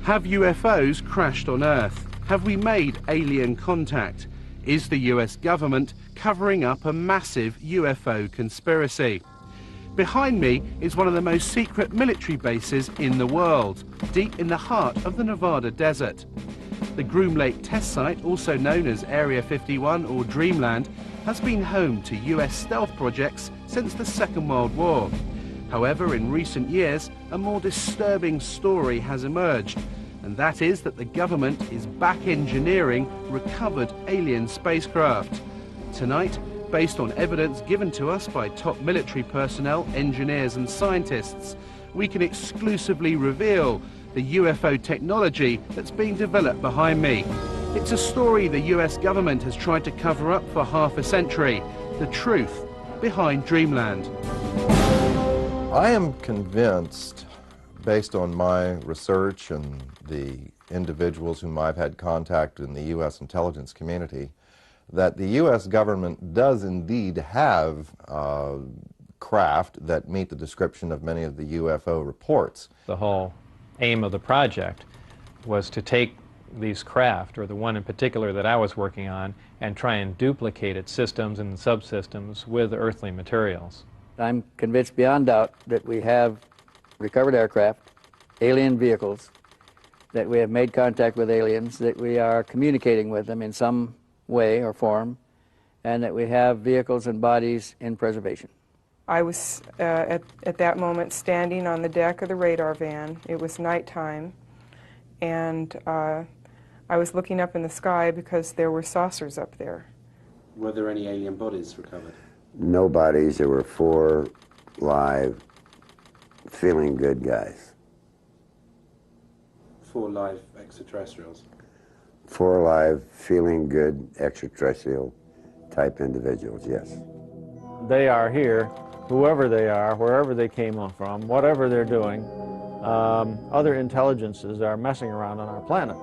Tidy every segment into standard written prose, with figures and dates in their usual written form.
Have UFOs crashed on Earth? Have we made alien contact? Is the US government covering up a massive UFO conspiracy? Behind me is one of the most secret military bases in the world, deep in the heart of the Nevada desert. The Groom Lake test site, also known as Area 51 or Dreamland, has been home to US stealth projects since the Second World War. However, in recent years, a more disturbing story has emerged, and that is that the government is back engineering recovered alien spacecraft. Tonight, based on evidence given to us by top military personnel, engineers and scientists, we can exclusively reveal the UFO technology that's being developed behind me. It's a story the US government has tried to cover up for half a century, the truth behind Dreamland. I am convinced, based on my research and the individuals whom I've had contact in the U.S. intelligence community, that the U.S. government does indeed have craft that meet the description of many of the UFO reports. The whole aim of the project was to take these craft, or the one in particular that I was working on, and try and duplicate its systems and subsystems with earthly materials. I'm convinced beyond doubt that we have recovered aircraft, alien vehicles, that we have made contact with aliens, that we are communicating with them in some way or form, and that we have vehicles and bodies in preservation. I was at that moment standing on the deck of the radar van. It was nighttime, and I was looking up in the sky because there were saucers up there. Were there any alien bodies recovered? No bodies. There were 4 live, feeling good guys. 4 live extraterrestrials? 4 live, feeling good extraterrestrial type individuals, yes. They are here, whoever they are, wherever they came from, whatever they're doing. Other intelligences are messing around on our planet.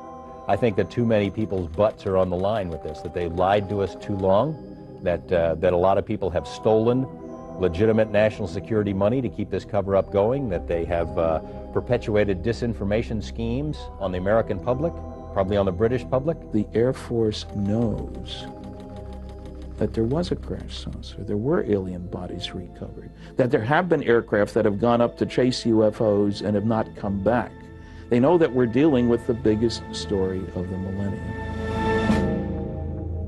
I think that too many people's butts are on the line with this, that they lied to us too long, that a lot of people have stolen legitimate national security money to keep this cover-up going, that they have perpetuated disinformation schemes on the American public, probably on the British public. The Air Force knows that there was a crash saucer, there were alien bodies recovered, that there have been aircraft that have gone up to chase UFOs and have not come back. They know that we're dealing with the biggest story of the millennium.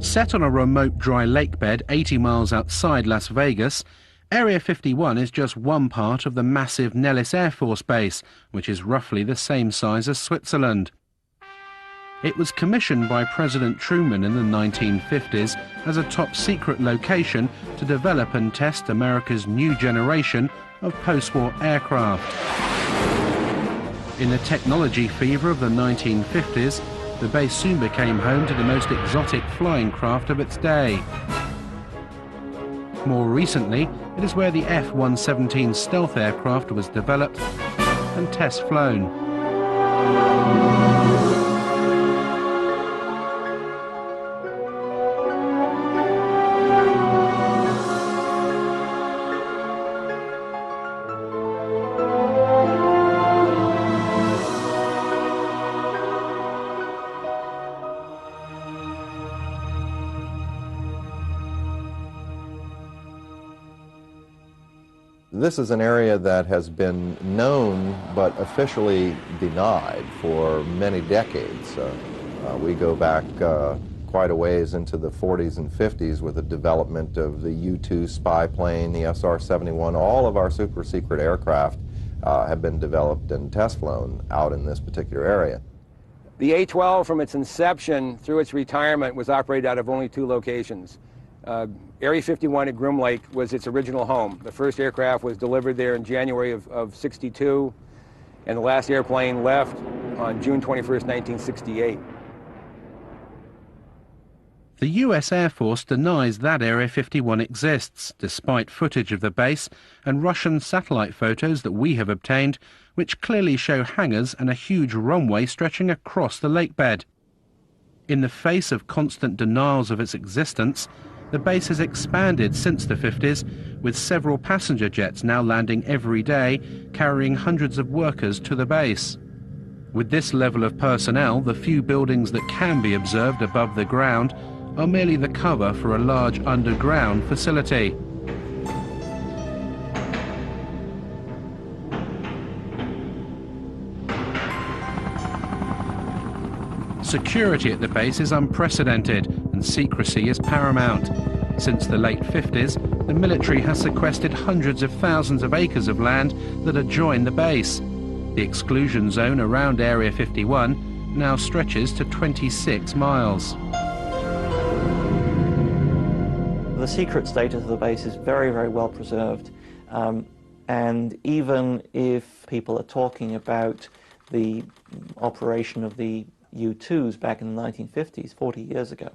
Set on a remote dry lake bed 80 miles outside Las Vegas, Area 51 is just one part of the massive Nellis Air Force Base, which is roughly the same size as Switzerland. It was commissioned by President Truman in the 1950s as a top-secret location to develop and test America's new generation of post-war aircraft. In the technology fever of the 1950s, the base soon became home to the most exotic flying craft of its day. More recently, it is where the F-117 stealth aircraft was developed and test flown. This is an area that has been known but officially denied for many decades. We go back quite a ways into the 40s and 50s with the development of the U-2 spy plane, the SR-71. All of our super secret aircraft have been developed and test flown out in this particular area. The A-12 from its inception through its retirement was operated out of only 2 locations. Area 51 at Groom Lake was its original home. The first aircraft was delivered there in January of '62, and the last airplane left on June 21st, 1968. The US Air Force denies that Area 51 exists, despite footage of the base and Russian satellite photos that we have obtained, which clearly show hangars and a huge runway stretching across the lake bed. In the face of constant denials of its existence, the base has expanded since the 50s, with several passenger jets now landing every day, carrying hundreds of workers to the base. With this level of personnel, the few buildings that can be observed above the ground are merely the cover for a large underground facility. Security at the base is unprecedented and secrecy is paramount. Since the late 50s, the military has sequestered hundreds of thousands of acres of land that adjoin the base. The exclusion zone around Area 51 now stretches to 26 miles. The secret status of the base is very, very well preserved. And even if people are talking about the operation of the U-2s back in the 1950s, 40 years ago,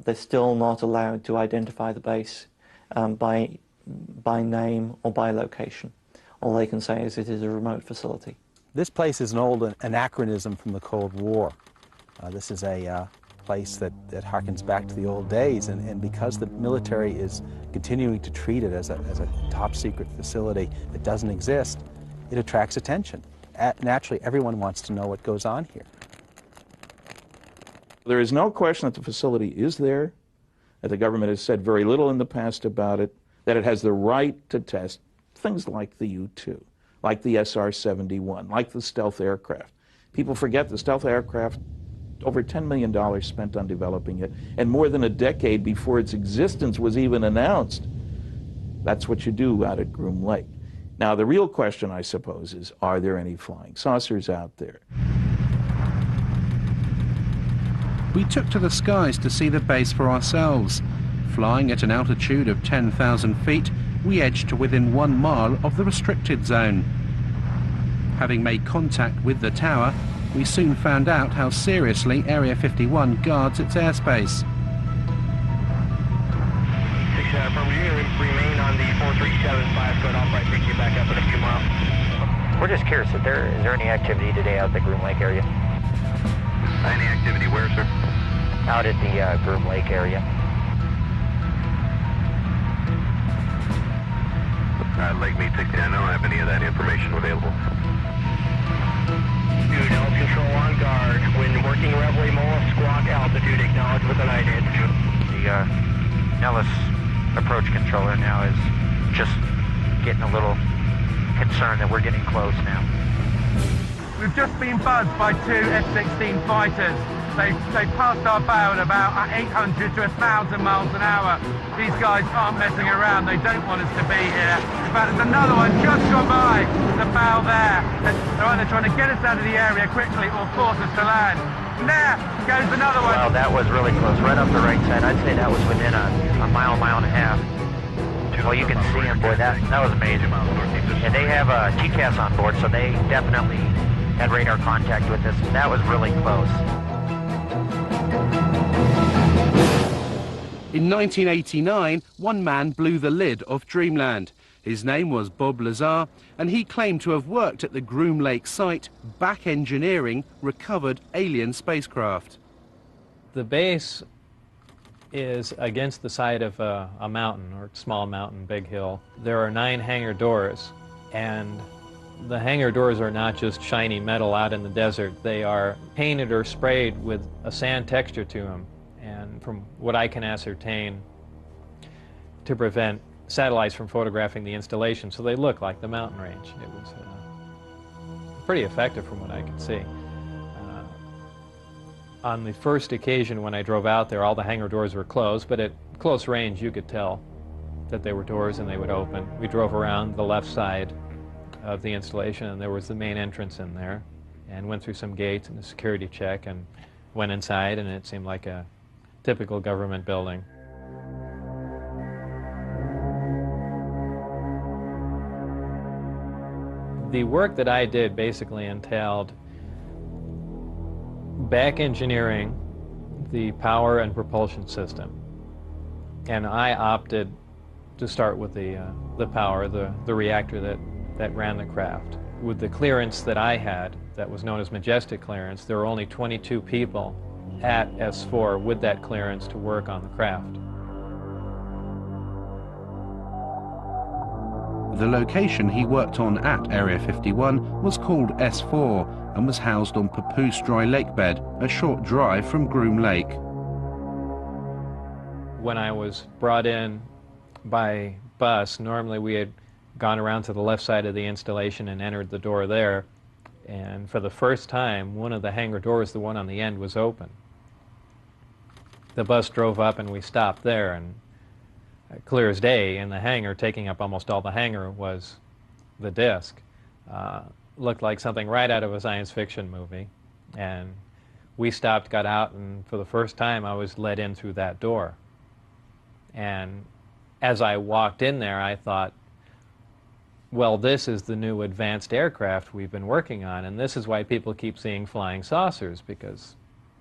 they're still not allowed to identify the base by name or by location. All they can say is it is a remote facility. This place is an old anachronism from the Cold War. This is a place that harkens back to the old days, and because the military is continuing to treat it as a top secret facility that doesn't exist, it attracts attention. Naturally, everyone wants to know what goes on here. There is no question that the facility is there, that the government has said very little in the past about it, that it has the right to test things like the U-2, like the SR-71, like the stealth aircraft. People forget the stealth aircraft, over $10 million spent on developing it, and more than a decade before its existence was even announced. That's what you do out at Groom Lake. Now, the real question, I suppose, is, are there any flying saucers out there? We took to the skies to see the base for ourselves. Flying at an altitude of 10,000 feet, we edged to within 1 mile of the restricted zone. Having made contact with the tower, we soon found out how seriously Area 51 guards its airspace. From here, remain on the 4375, going off right, take you back up in a few miles. We're just curious, is there any activity today out at the Groom Lake area? Any activity where, sir? Out at the Groom Lake area. Lake Mead 69, I don't have any of that information available. Dude, L control on guard. When working Reveille Mola, squawk altitude, acknowledge with an ID. The Nellis approach controller now is just getting a little concerned that we're getting close now. We've just been buzzed by 2 F-16 fighters. They passed our bow at about 800 to 1,000 miles an hour. These guys aren't messing around. They don't want us to be here. In fact, there's another one just gone by the bow there. They're either trying to get us out of the area quickly or force us to land. And there goes another one. Well, that was really close, right off the right side. I'd say that was within a mile, mile and a half. Well, you can see them, boy, that was amazing. And they have TCAS on board, so they definitely had radar contact with us. That was really close. In 1989, one man blew the lid off Dreamland. His name was Bob Lazar, and he claimed to have worked at the Groom Lake site, back engineering recovered alien spacecraft. The base is against the side of a mountain, or small mountain, big hill. There are 9 hangar doors, and the hangar doors are not just shiny metal out in the desert. They are painted or sprayed with a sand texture to them, and from what I can ascertain, to prevent satellites from photographing the installation, so they look like the mountain range. It was pretty effective from what I could see. On the first occasion when I drove out there, all the hangar doors were closed, but at close range you could tell that they were doors and they would open. We drove around the left side of the installation, and there was the main entrance in there, and went through some gates and a security check and went inside, and it seemed like a typical government building. The work that I did basically entailed back engineering the power and propulsion system, and I opted to start with the power, the reactor that ran the craft. With the clearance that I had, that was known as Majestic clearance, there were only 22 people at S4 with that clearance to work on the craft. The location he worked on at Area 51 was called S4 and was housed on Papoose Dry Lake Bed, a short drive from Groom Lake. When I was brought in by bus, normally we had gone around to the left side of the installation and entered the door there. And for the first time, one of the hangar doors, the one on the end, was open. The bus drove up and we stopped there, and clear as day in the hangar, taking up almost all the hangar, was the disc. Looked like something right out of a science fiction movie. And we stopped, got out, and for the first time I was led in through that door. And as I walked in there, I thought, well, this is the new advanced aircraft we've been working on, and this is why people keep seeing flying saucers, because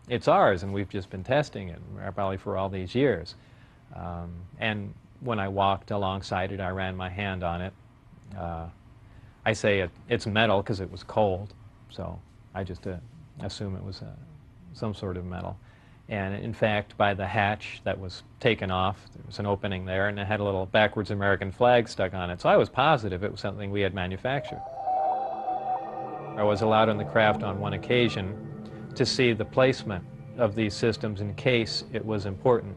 it's ours and we've just been testing it probably for all these years. And when I walked alongside it, I ran my hand on it. I say it's metal because it was cold, so I just assume it was some sort of metal. And in fact, by the hatch that was taken off, there was an opening there, and it had a little backwards American flag stuck on it. So I was positive it was something we had manufactured. I was allowed on the craft on one occasion to see the placement of these systems in case it was important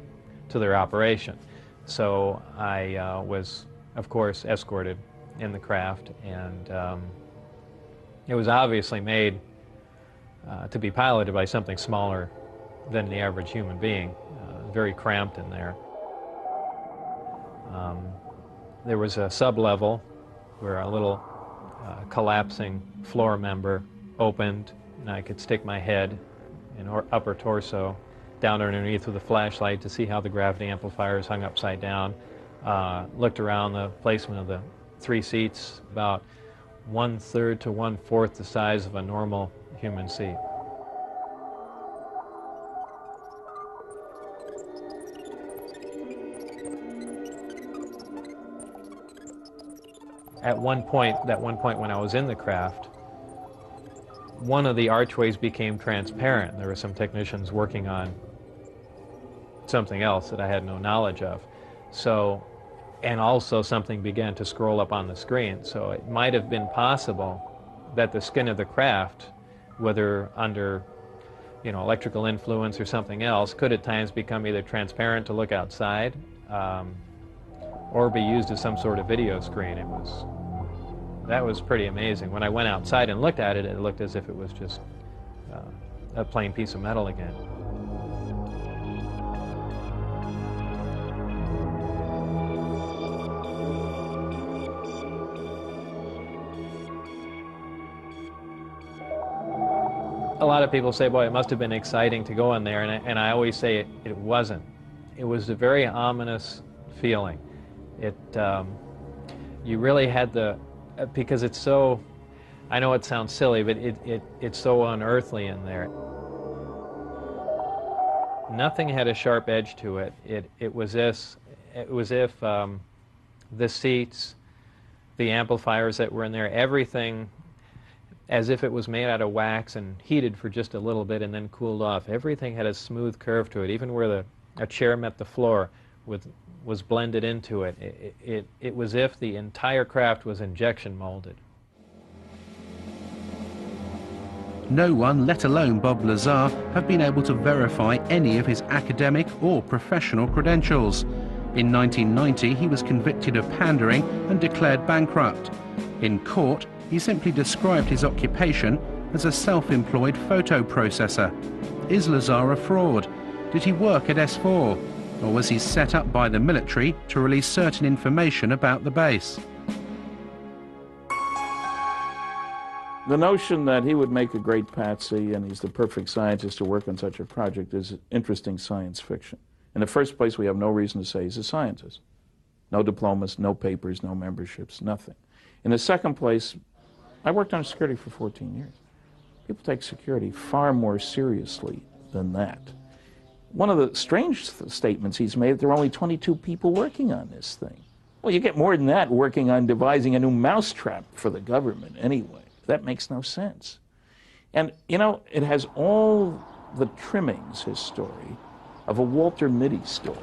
to their operation. So I was, of course, escorted in the craft, and it was obviously made to be piloted by something smaller than the average human being, very cramped in there. There was a sub-level where a little collapsing floor member opened, and I could stick my head and upper torso down underneath with a flashlight to see how the gravity amplifiers hung upside down. Looked around the placement of the 3 seats, about 1/3 to 1/4 the size of a normal human seat. At one point when I was in the craft, one of the archways became transparent. There were some technicians working on something else that I had no knowledge of. So, and also something began to scroll up on the screen. So it might have been possible that the skin of the craft, whether under, electrical influence or something else, could at times become either transparent to look outside, or be used as some sort of video screen. That was pretty amazing. When I went outside and looked at it, it looked as if it was just a plain piece of metal again. A lot of people say, boy, it must have been exciting to go in there, and I always say it wasn't. It was a very ominous feeling. You really had because it's so, I know it sounds silly, but it's so unearthly in there. Nothing had a sharp edge to it. It was if the seats, the amplifiers that were in there, everything, as if it was made out of wax and heated for just a little bit and then cooled off. Everything had a smooth curve to it. Even where a chair met the floor was blended into it. It was as if the entire craft was injection molded. No one, let alone Bob Lazar, have been able to verify any of his academic or professional credentials. In 1990, he was convicted of pandering and declared bankrupt. In court, he simply described his occupation as a self-employed photo processor. Is Lazar a fraud? Did he work at S4? Or was he set up by the military to release certain information about the base? The notion that he would make a great patsy and he's the perfect scientist to work on such a project is interesting science fiction. In the first place, we have no reason to say he's a scientist. No diplomas, no papers, no memberships, nothing. In the second place, I worked on security for 14 years. People take security far more seriously than that. One of the strange statements he's made, there are only 22 people working on this thing. Well, you get more than that working on devising a new mousetrap for the government anyway. That makes no sense. And, it has all the trimmings, his story, of a Walter Mitty story.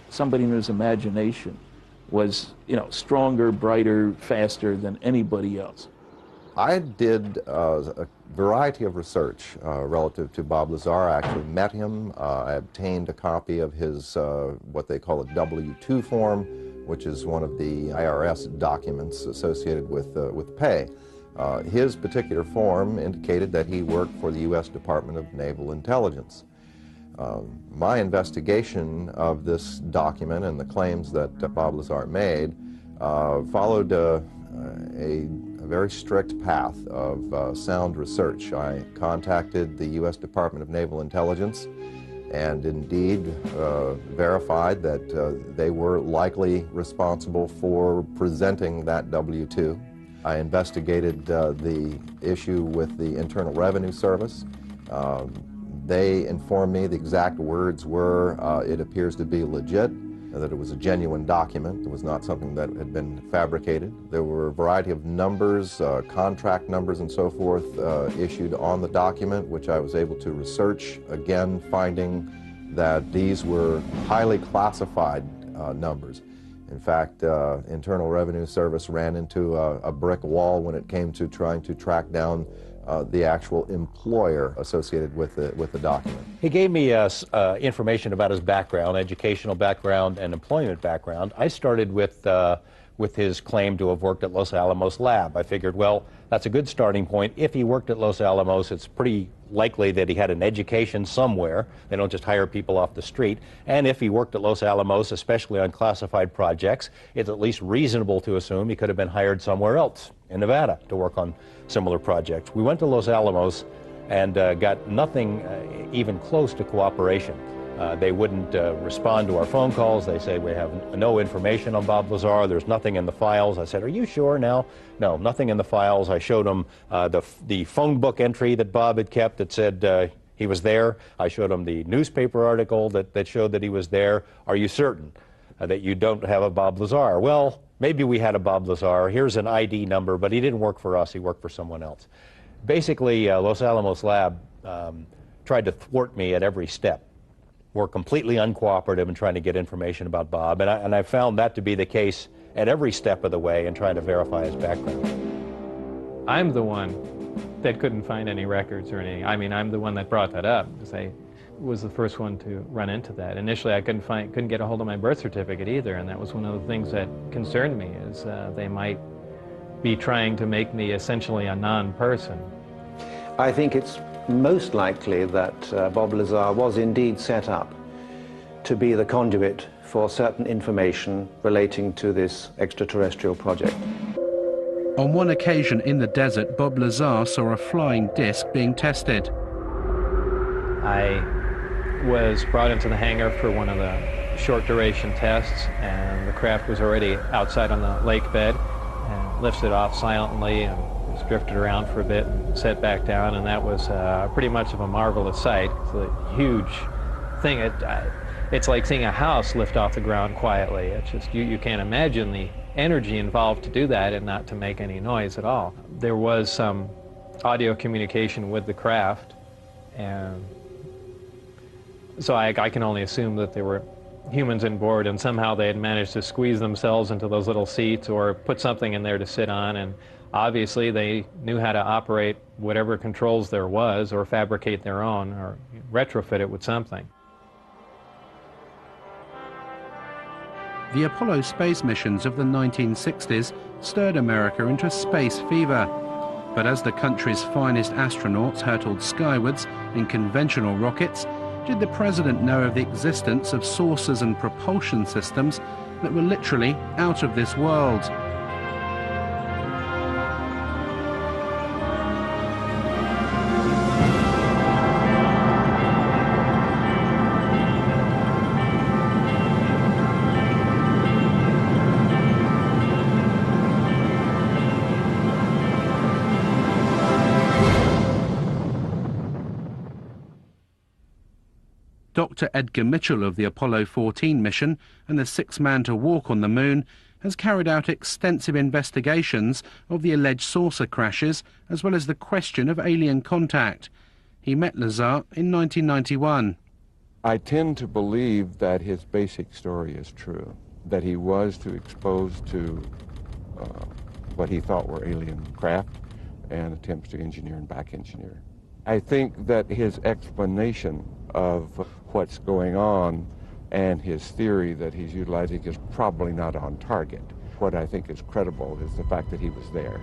Somebody in his imagination was, you know, stronger, brighter, faster than anybody else. I did a variety of research relative to Bob Lazar. I actually met him. I obtained a copy of his, what they call a W-2 form, which is one of the IRS documents associated with pay. His particular form indicated that he worked for the U.S. Department of Naval Intelligence. My investigation of this document and the claims that Bob Lazar made followed a very strict path of sound research. I contacted the U.S. Department of Naval Intelligence and indeed verified that they were likely responsible for presenting that W-2. I investigated the issue with the Internal Revenue Service. They informed me the exact words were, it appears to be legit, that it was a genuine document. It was not something that had been fabricated. There were a variety of numbers, contract numbers and so forth, issued on the document, which I was able to research, again finding that these were highly classified numbers. In fact, Internal Revenue Service ran into a brick wall when it came to trying to track down the actual employer associated with the document. He gave me information about his background, educational background and employment background. I started with his claim to have worked at Los Alamos Lab. I figured, well, that's a good starting point. If he worked at Los Alamos, it's pretty likely that he had an education somewhere. They don't just hire people off the street. And if he worked at Los Alamos, especially on classified projects, it's at least reasonable to assume he could have been hired somewhere else in Nevada to work on similar projects. We went to Los Alamos and got nothing even close to cooperation. They wouldn't respond to our phone calls. They say, we have no information on Bob Lazar. There's nothing in the files. I said, are you sure now? No, nothing in the files. I showed them the phone book entry that Bob had kept that said he was there. I showed him the newspaper article that showed that he was there. Are you certain that you don't have a Bob Lazar? Well, maybe we had a Bob Lazar. Here's an ID number, but he didn't work for us. He worked for someone else. Basically, Los Alamos Lab tried to thwart me at every step. Were completely uncooperative in trying to get information about Bob, and I found that to be the case at every step of the way in trying to verify his background. I'm the one that couldn't find any records or anything. I mean, I'm the one that brought that up, because I was the first one to run into that. Initially, I couldn't get a hold of my birth certificate either, and that was one of the things that concerned me, is they might be trying to make me essentially a non-person. I think it's most likely that Bob Lazar was indeed set up to be the conduit for certain information relating to this extraterrestrial project. On one occasion in the desert, Bob Lazar saw a flying disc being tested. I was brought into the hangar for one of the short duration tests, and the craft was already outside on the lake bed, and lifted off silently and was drifted around for a bit and set back down, and that was pretty much of a marvelous sight. It's a huge thing. It's like seeing a house lift off the ground quietly. It's just, you can't imagine the energy involved to do that and not to make any noise at all. There was some audio communication with the craft, and so I can only assume that there were humans on board, and somehow they had managed to squeeze themselves into those little seats or put something in there to sit on, and obviously they knew how to operate whatever controls there was, or fabricate their own, or retrofit it with something. The Apollo space missions of the 1960s stirred America into space fever. But as the country's finest astronauts hurtled skywards in conventional rockets, did the president know of the existence of saucers and propulsion systems that were literally out of this world? Dr. Edgar Mitchell of the Apollo 14 mission and the sixth man to walk on the moon has carried out extensive investigations of the alleged saucer crashes, as well as the question of alien contact. He met Lazar in 1991. I tend to believe that his basic story is true. that he was to expose to what he thought were alien craft and attempts to engineer and back engineer. I think that his explanation of what's going on and his theory that he's utilizing is probably not on target. What I think is credible is the fact that he was there.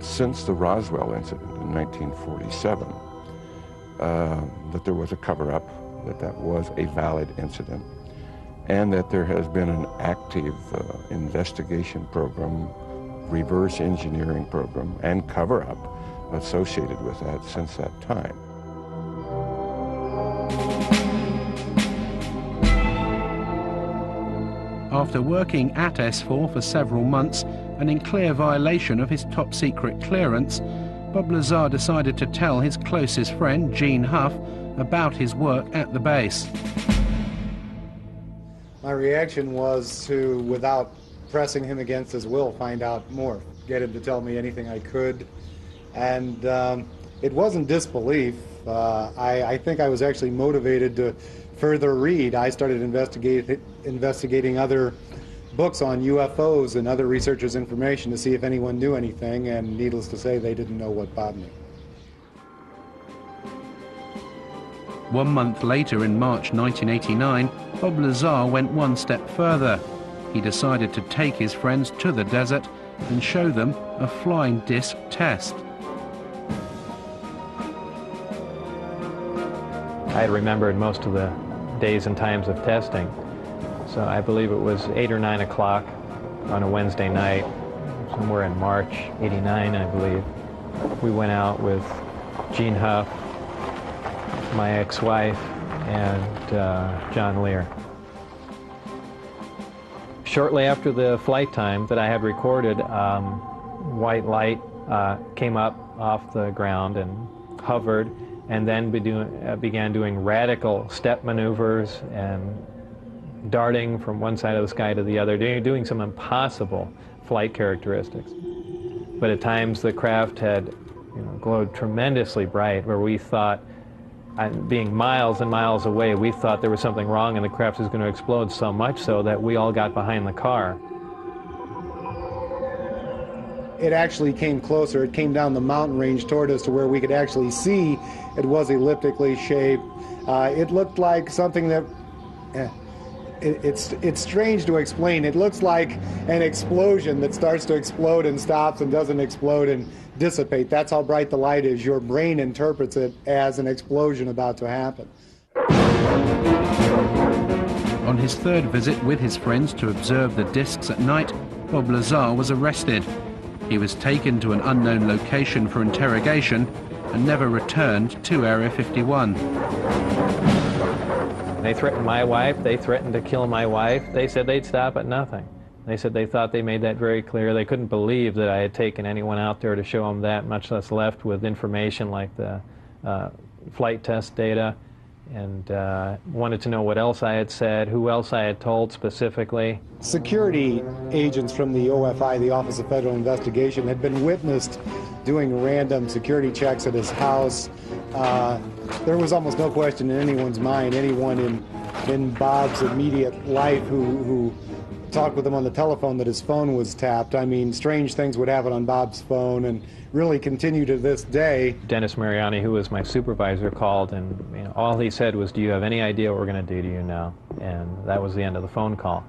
Since the Roswell incident in 1947, that there was a cover-up, that was a valid incident, and that there has been an active investigation program, reverse engineering program, and cover-up associated with that since that time. After working at S4 for several months and in clear violation of his top-secret clearance, Bob Lazar decided to tell his closest friend, Gene Huff, about his work at the base. My reaction was to, without pressing him against his will, find out more, get him to tell me anything I could. And it wasn't disbelief. I think I was actually motivated to further read. I started investigating other books on UFOs and other researchers' information to see if anyone knew anything, and needless to say, they didn't know what Bob knew. 1 month later, in March 1989, Bob Lazar went one step further. He decided to take his friends to the desert and show them a flying disc test. I had remembered most of the days and times of testing. So I believe it was 8 or 9 o'clock on a Wednesday night, somewhere in March '89, I believe. We went out with Gene Huff, my ex-wife, and John Lear. Shortly after the flight time that I had recorded, white light came up off the ground and hovered, and then began doing radical step maneuvers and darting from one side of the sky to the other, doing some impossible flight characteristics. But at times the craft had glowed tremendously bright, where we thought, being miles and miles away, we thought there was something wrong and the craft was going to explode, so much so that we all got behind the car. It actually came closer. It came down the mountain range toward us to where we could actually see it was elliptically shaped. It looked like something that, it's strange to explain. It looks like an explosion that starts to explode and stops and doesn't explode and dissipate. That's how bright the light is. Your brain interprets it as an explosion about to happen. On his third visit with his friends to observe the discs at night, Bob Lazar was arrested. He was taken to an unknown location for interrogation and never returned to Area 51. They threatened my wife, they threatened to kill my wife. They said they'd stop at nothing. They said they thought they made that very clear. They couldn't believe that I had taken anyone out there to show them that, much less left with information like the flight test data, and wanted to know what else I had said, who else I had told specifically. Security agents from the OFI, the Office of Federal Investigation, had been witnessed doing random security checks at his house. There was almost no question in anyone's mind, anyone in Bob's immediate life who talked with him on the telephone, that his phone was tapped. I mean, strange things would happen on Bob's phone and really continue to this day. Dennis Mariani, who was my supervisor, called, and all he said was, "Do you have any idea what we're going to do to you now?" And that was the end of the phone call.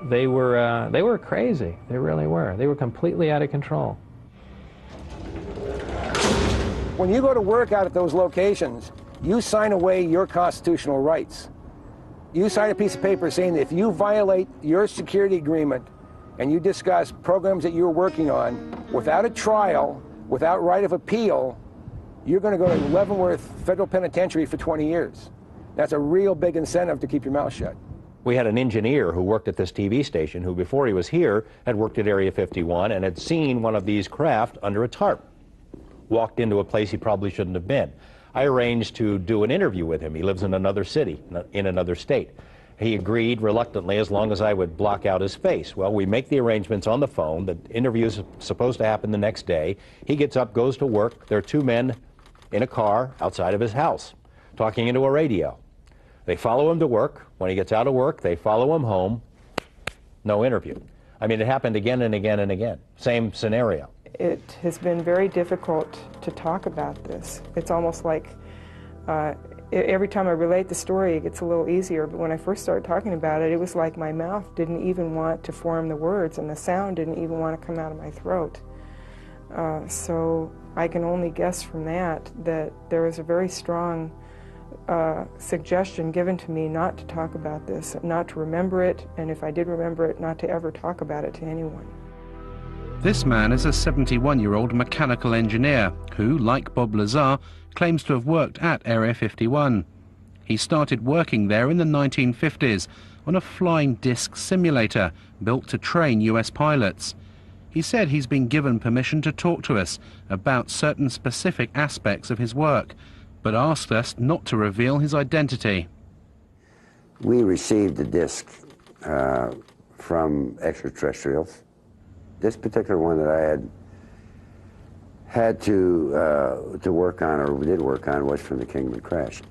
They were crazy. They really were. They were completely out of control. When you go to work out at those locations, you sign away your constitutional rights. You sign a piece of paper saying that if you violate your security agreement and you discuss programs that you're working on without a trial, without right of appeal, you're going to go to Leavenworth Federal Penitentiary for 20 years. That's a real big incentive to keep your mouth shut. We had an engineer who worked at this TV station who, before he was here, had worked at Area 51 and had seen one of these craft under a tarp. Walked into a place he probably shouldn't have been. I arranged to do an interview with him. He lives in another city, in another state. He agreed reluctantly as long as I would block out his face. Well, we make the arrangements on the phone. The interview is supposed to happen the next day. He gets up, goes to work. There are two men in a car outside of his house talking into a radio. They follow him to work. When he gets out of work, they follow him home. No interview. I mean, it happened again and again and again. Same scenario. It has been very difficult to talk about this. It's almost like every time I relate the story, it gets a little easier. But when I first started talking about it, it was like my mouth didn't even want to form the words, and the sound didn't even want to come out of my throat. So I can only guess from that there was a very strong suggestion given to me not to talk about this, not to remember it, and if I did remember it, not to ever talk about it to anyone. This man is a 71-year-old mechanical engineer who, like Bob Lazar, claims to have worked at Area 51. He started working there in the 1950s on a flying disc simulator built to train US pilots. He said he's been given permission to talk to us about certain specific aspects of his work, but asked us not to reveal his identity. We received a disc from extraterrestrials. This particular one that I had to work on, or did work on, was from the Kingman crash.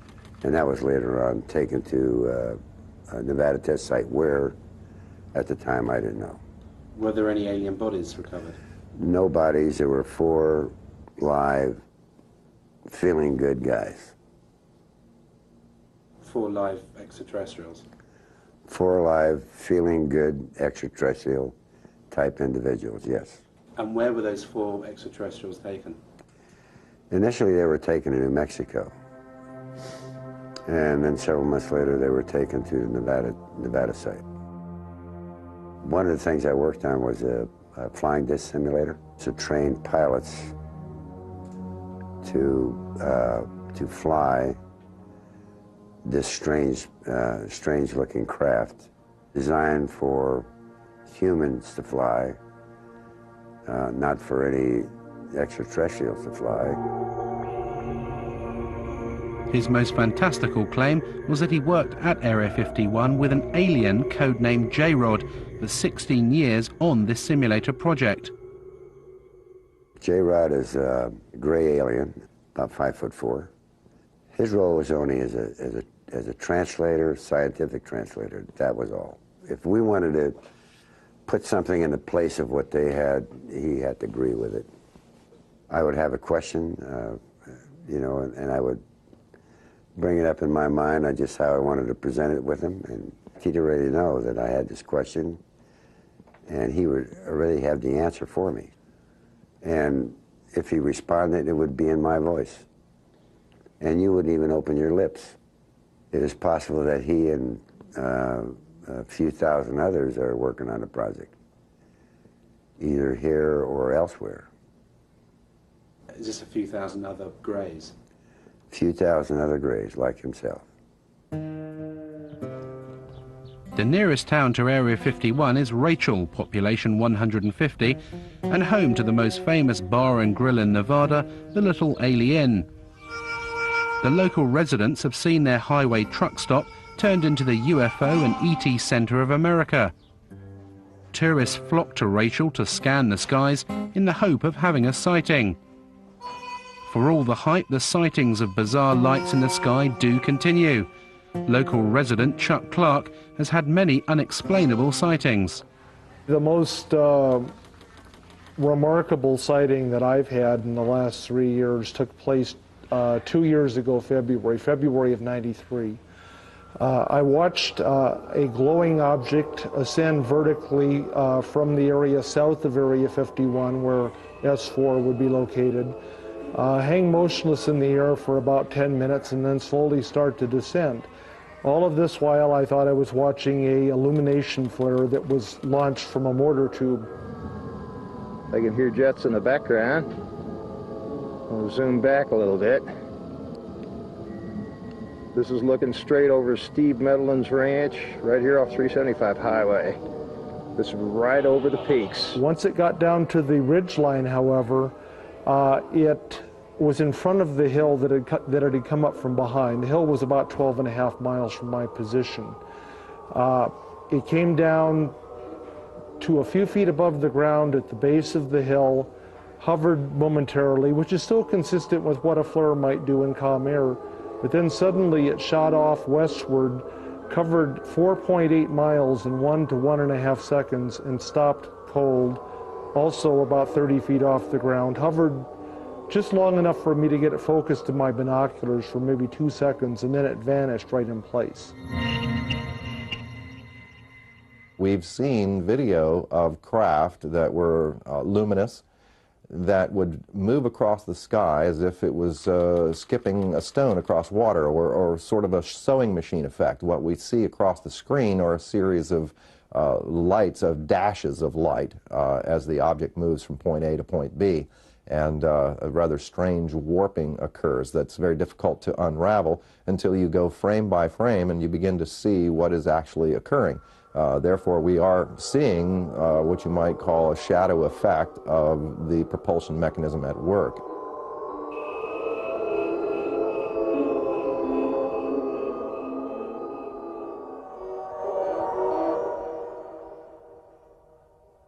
And that was later on taken to a Nevada test site where, at the time, I didn't know. Were there any alien bodies recovered? No bodies. There were 4 live, feeling good guys. 4 live extraterrestrials? 4 live, feeling good extraterrestrial type individuals, yes. And where were those 4 extraterrestrials taken? Initially, they were taken to New Mexico. And then several months later, they were taken to the Nevada site. One of the things I worked on was a flying disc simulator to train pilots to fly this strange-looking craft designed for humans to fly, not for any extraterrestrials to fly. His most fantastical claim was that he worked at Area 51 with an alien codenamed J-Rod for 16 years on this simulator project. J-Rod is a gray alien, about 5'4". His role was only as a translator, scientific translator. That was all. If we wanted to put something in the place of what they had, he had to agree with it. I would have a question, and I would bring it up in my mind, just how I wanted to present it with him, and he'd already know that I had this question, and he would already have the answer for me. And if he responded, it would be in my voice. And you wouldn't even open your lips. It is possible that he and a few thousand others are working on the project, either here or elsewhere. Is this a few thousand other greys? A few thousand other greys like himself. The nearest town to Area 51 is Rachel, population 150, and home to the most famous bar and grill in Nevada, the Little Ailey Inn. The local residents have seen their highway truck stop turned into the UFO and ET Center of America. Tourists flock to Rachel to scan the skies in the hope of having a sighting. For all the hype, the sightings of bizarre lights in the sky do continue. Local resident Chuck Clark has had many unexplainable sightings. The most remarkable sighting that I've had in the last 3 years took place 2 years ago, February of '93. I watched a glowing object ascend vertically from the area south of Area 51, where S4 would be located, hang motionless in the air for about 10 minutes and then slowly start to descend. All of this while I thought I was watching a illumination flare that was launched from a mortar tube. I can hear jets in the background. I'll zoom back a little bit. This is looking straight over Steve Medlin's ranch, right here off 375 Highway. This is right over the peaks. Once it got down to the ridge line, however, it was in front of the hill that it had come up from behind. The hill was about 12.5 miles from my position. It came down to a few feet above the ground at the base of the hill, hovered momentarily, which is still consistent with what a flare might do in calm air, But then suddenly it shot off westward, covered 4.8 miles in 1 to 1.5 seconds, and stopped cold, also about 30 feet off the ground, hovered just long enough for me to get it focused in my binoculars for maybe 2 seconds, and then it vanished right in place. We've seen video of craft that were luminous, that would move across the sky as if it was skipping a stone across water, or sort of a sewing machine effect. What we see across the screen are a series of lights, of dashes of light, as the object moves from point A to point B. And a rather strange warping occurs that's very difficult to unravel until you go frame by frame and you begin to see what is actually occurring. Therefore, we are seeing what you might call a shadow effect of the propulsion mechanism at work.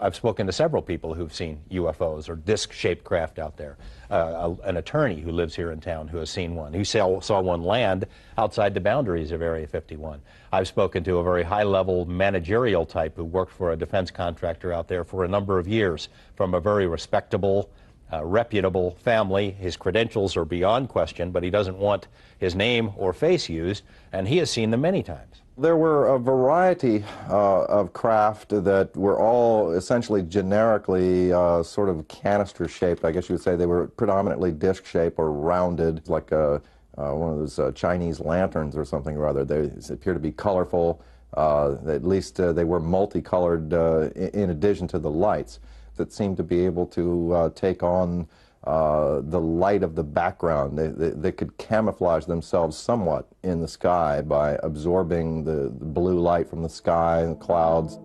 I've spoken to several people who've seen UFOs or disc-shaped craft out there. An attorney who lives here in town who has seen one. He saw one land outside the boundaries of Area 51. I've spoken to a very high-level managerial type who worked for a defense contractor out there for a number of years, from a very respectable, reputable family. His credentials are beyond question, but he doesn't want his name or face used, and he has seen them many times. There were a variety of craft that were all essentially generically sort of canister shaped. I guess you would say they were predominantly disc shaped or rounded, like one of those Chinese lanterns or something or other. They appear to be colorful. At least they were multicolored in addition to the lights that seemed to be able to take on the light of the background. They could camouflage themselves somewhat in the sky by absorbing the blue light from the sky and the clouds.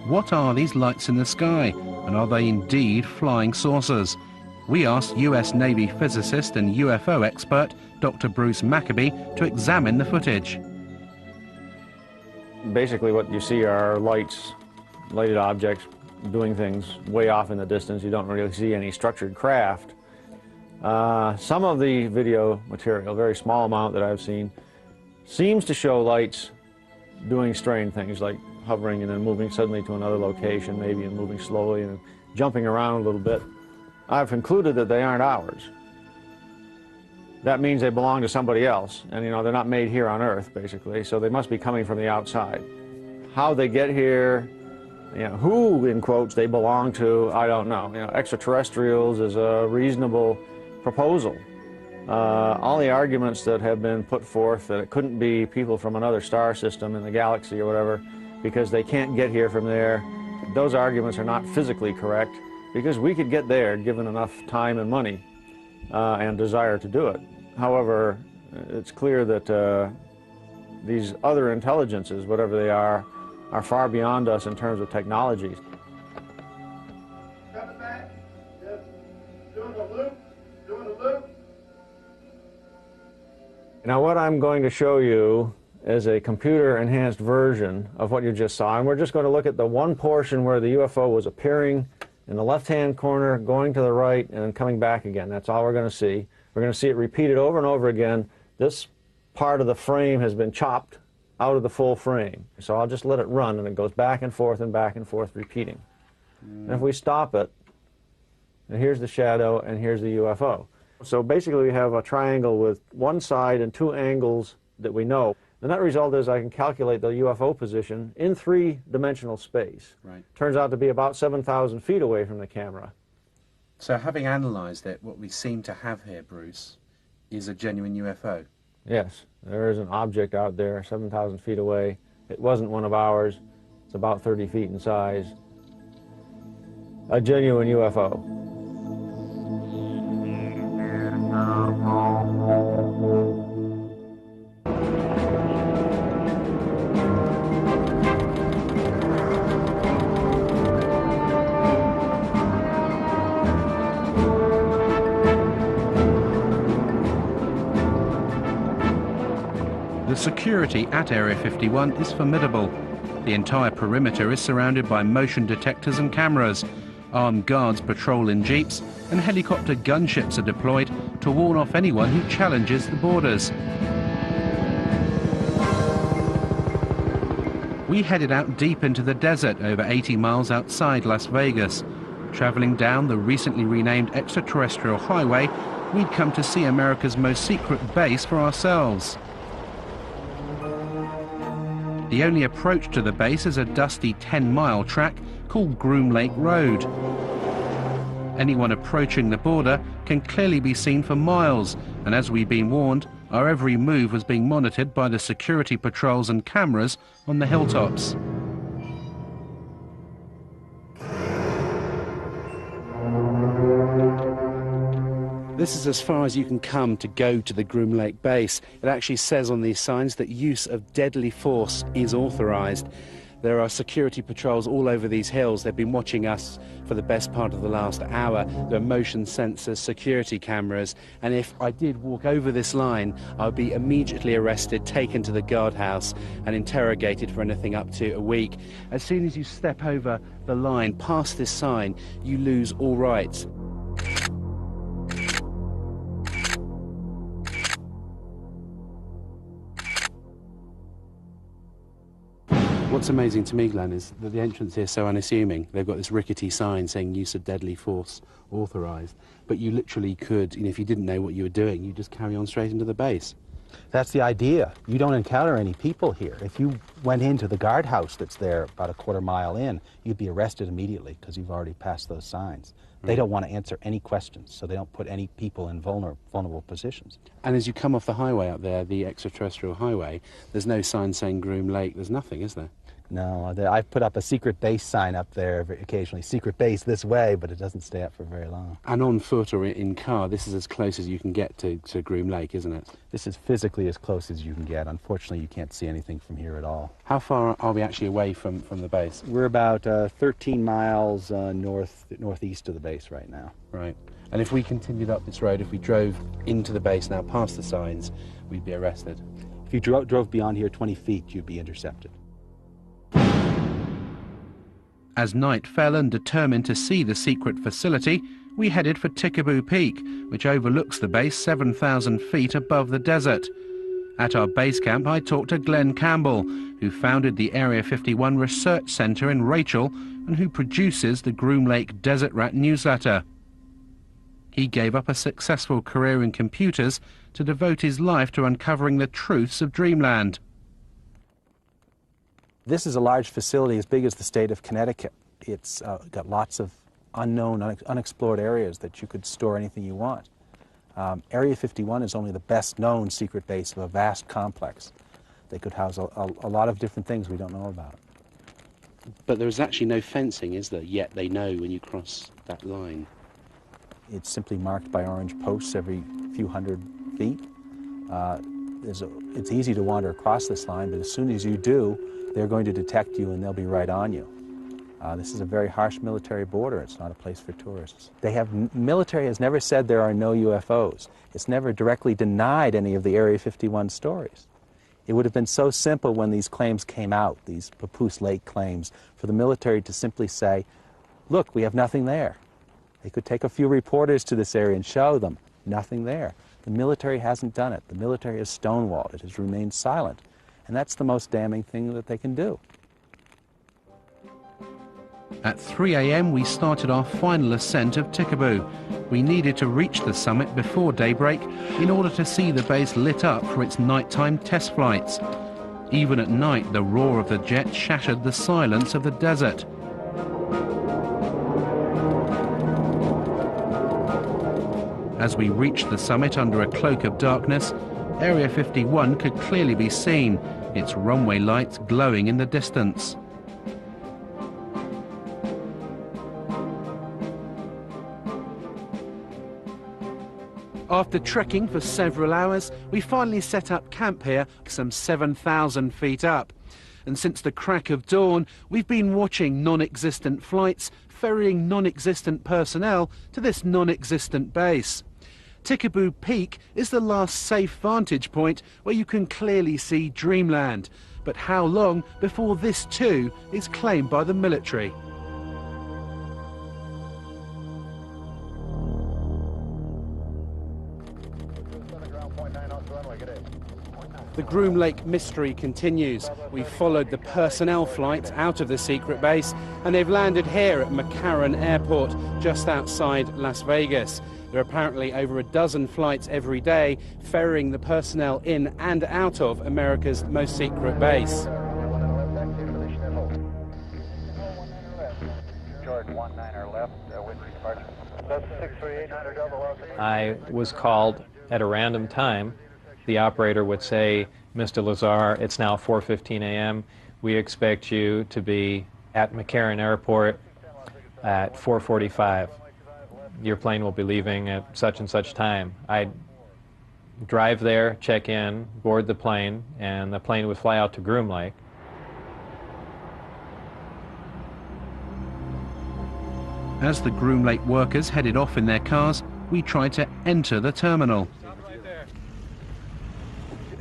What are these lights in the sky, and are they indeed flying saucers? We asked US Navy physicist and UFO expert Dr. Bruce Maccabee to examine the footage. Basically what you see are lighted objects doing things way off in the distance. You don't really see any structured craft. Some of the video material, a very small amount that I've seen, seems to show lights doing strange things like hovering and then moving suddenly to another location, maybe, and moving slowly and jumping around a little bit. I've concluded that they aren't ours. That means they belong to somebody else, and they're not made here on Earth, basically, so they must be coming from the outside. How they get here, who, in quotes, they belong to, I don't know. Extraterrestrials is a reasonable proposal. All the arguments that have been put forth that it couldn't be people from another star system in the galaxy or whatever, because they can't get here from there, those arguments are not physically correct, because we could get there given enough time and money and desire to do it. However, it's clear that these other intelligences, whatever they are far beyond us in terms of technologies. Now what I'm going to show you is a computer-enhanced version of what you just saw, and we're just going to look at the one portion where the UFO was appearing in the left-hand corner, going to the right, and then coming back again. That's all we're going to see. We're going to see it repeated over and over again. This part of the frame has been chopped out of the full frame. So I'll just let it run, and it goes back and forth, repeating. And if we stop it, and here's the shadow, and here's the UFO. So basically we have a triangle with one side and two angles that we know. The net result is I can calculate the UFO position in three-dimensional space. Right. Turns out to be about 7,000 feet away from the camera. So having analysed it, what we seem to have here, Bruce, is a genuine UFO. Yes, there is an object out there 7,000 feet away. It wasn't one of ours. It's about 30 feet in size. A genuine UFO. The security at Area 51 is formidable. The entire perimeter is surrounded by motion detectors and cameras. Armed guards patrol in jeeps and helicopter gunships are deployed to warn off anyone who challenges the borders. We headed out deep into the desert over 80 miles outside Las Vegas. Traveling down the recently renamed extraterrestrial highway, we'd come to see America's most secret base for ourselves. The only approach to the base is a dusty 10-mile track called Groom Lake Road. Anyone approaching the border can clearly be seen for miles, and as we've been warned, our every move was being monitored by the security patrols and cameras on the hilltops. This is as far as you can come to go to the Groom Lake base. It actually says on these signs that use of deadly force is authorized. There are security patrols all over these hills. They've been watching us for the best part of the last hour. There are motion sensors, security cameras, and if I did walk over this line, I would be immediately arrested, taken to the guardhouse and interrogated for anything up to a week. As soon as you step over the line past this sign, you lose all rights. What's amazing to me, Glenn, is that the entrance here is so unassuming. They've got this rickety sign saying use of deadly force authorised, but you literally could, if you didn't know what you were doing, you just carry on straight into the base. That's the idea. You don't encounter any people here. If you went into the guardhouse that's there about a quarter mile in, you'd be arrested immediately because you've already passed those signs. They don't want to answer any questions, so they don't put any people in vulnerable positions. And as you come off the highway up there, the extraterrestrial highway, there's no sign saying Groom Lake. There's nothing, is there? No, I've put up a secret base sign up there occasionally. Secret base this way, but it doesn't stay up for very long. And on foot or in car, this is as close as you can get to Groom Lake, isn't it? This is physically as close as you can get. Unfortunately, you can't see anything from here at all. How far are we actually away from the base? We're about 13 miles northeast of the base right now. Right. And if we continued up this road, if we drove into the base now past the signs, we'd be arrested? If you drove beyond here 20 feet, you'd be intercepted. As night fell and determined to see the secret facility, we headed for Tikaboo Peak, which overlooks the base 7,000 feet above the desert. At our base camp, I talked to Glenn Campbell, who founded the Area 51 Research Centre in Rachel and who produces the Groom Lake Desert Rat newsletter. He gave up a successful career in computers to devote his life to uncovering the truths of Dreamland. This is a large facility as big as the state of Connecticut. It's got lots of unknown, unexplored areas that you could store anything you want. Area 51 is only the best known secret base of a vast complex. They could house a lot of different things we don't know about. But there's actually no fencing, is there? Yet they know when you cross that line. It's simply marked by orange posts every few hundred feet. It's easy to wander across this line, but as soon as you do, they're going to detect you and they'll be right on you. This is a very harsh military border. It's not a place for tourists. Military has never said there are no UFOs. It's never directly denied any of the Area 51 stories. It would have been so simple when these claims came out, these Papoose Lake claims, for the military to simply say, look, we have nothing there. They could take a few reporters to this area and show them, nothing there. The military hasn't done it. The military has stonewalled. It has remained silent. And that's the most damning thing that they can do. At 3 a.m. we started our final ascent of Tikaboo. We needed to reach the summit before daybreak in order to see the base lit up for its nighttime test flights. Even at night, the roar of the jet shattered the silence of the desert. As we reached the summit under a cloak of darkness, Area 51 could clearly be seen, its runway lights glowing in the distance. After trekking for several hours, we finally set up camp here, some 7,000 feet up. And since the crack of dawn, we've been watching non-existent flights, ferrying non-existent personnel to this non-existent base. Tikaboo Peak is the last safe vantage point where you can clearly see Dreamland. But how long before this too is claimed by the military? The Groom Lake mystery continues. We've followed the personnel flight out of the secret base, and they've landed here at McCarran Airport, just outside Las Vegas. There are apparently over a dozen flights every day, ferrying the personnel in and out of America's most secret base. I was called at a random time. The operator would say, "Mr. Lazar, it's now 4:15 a.m. We expect you to be at McCarran Airport at 4:45. Your plane will be leaving at such and such time." I'd drive there, check in, board the plane, and the plane would fly out to Groom Lake. As the Groom Lake workers headed off in their cars, we tried to enter the terminal.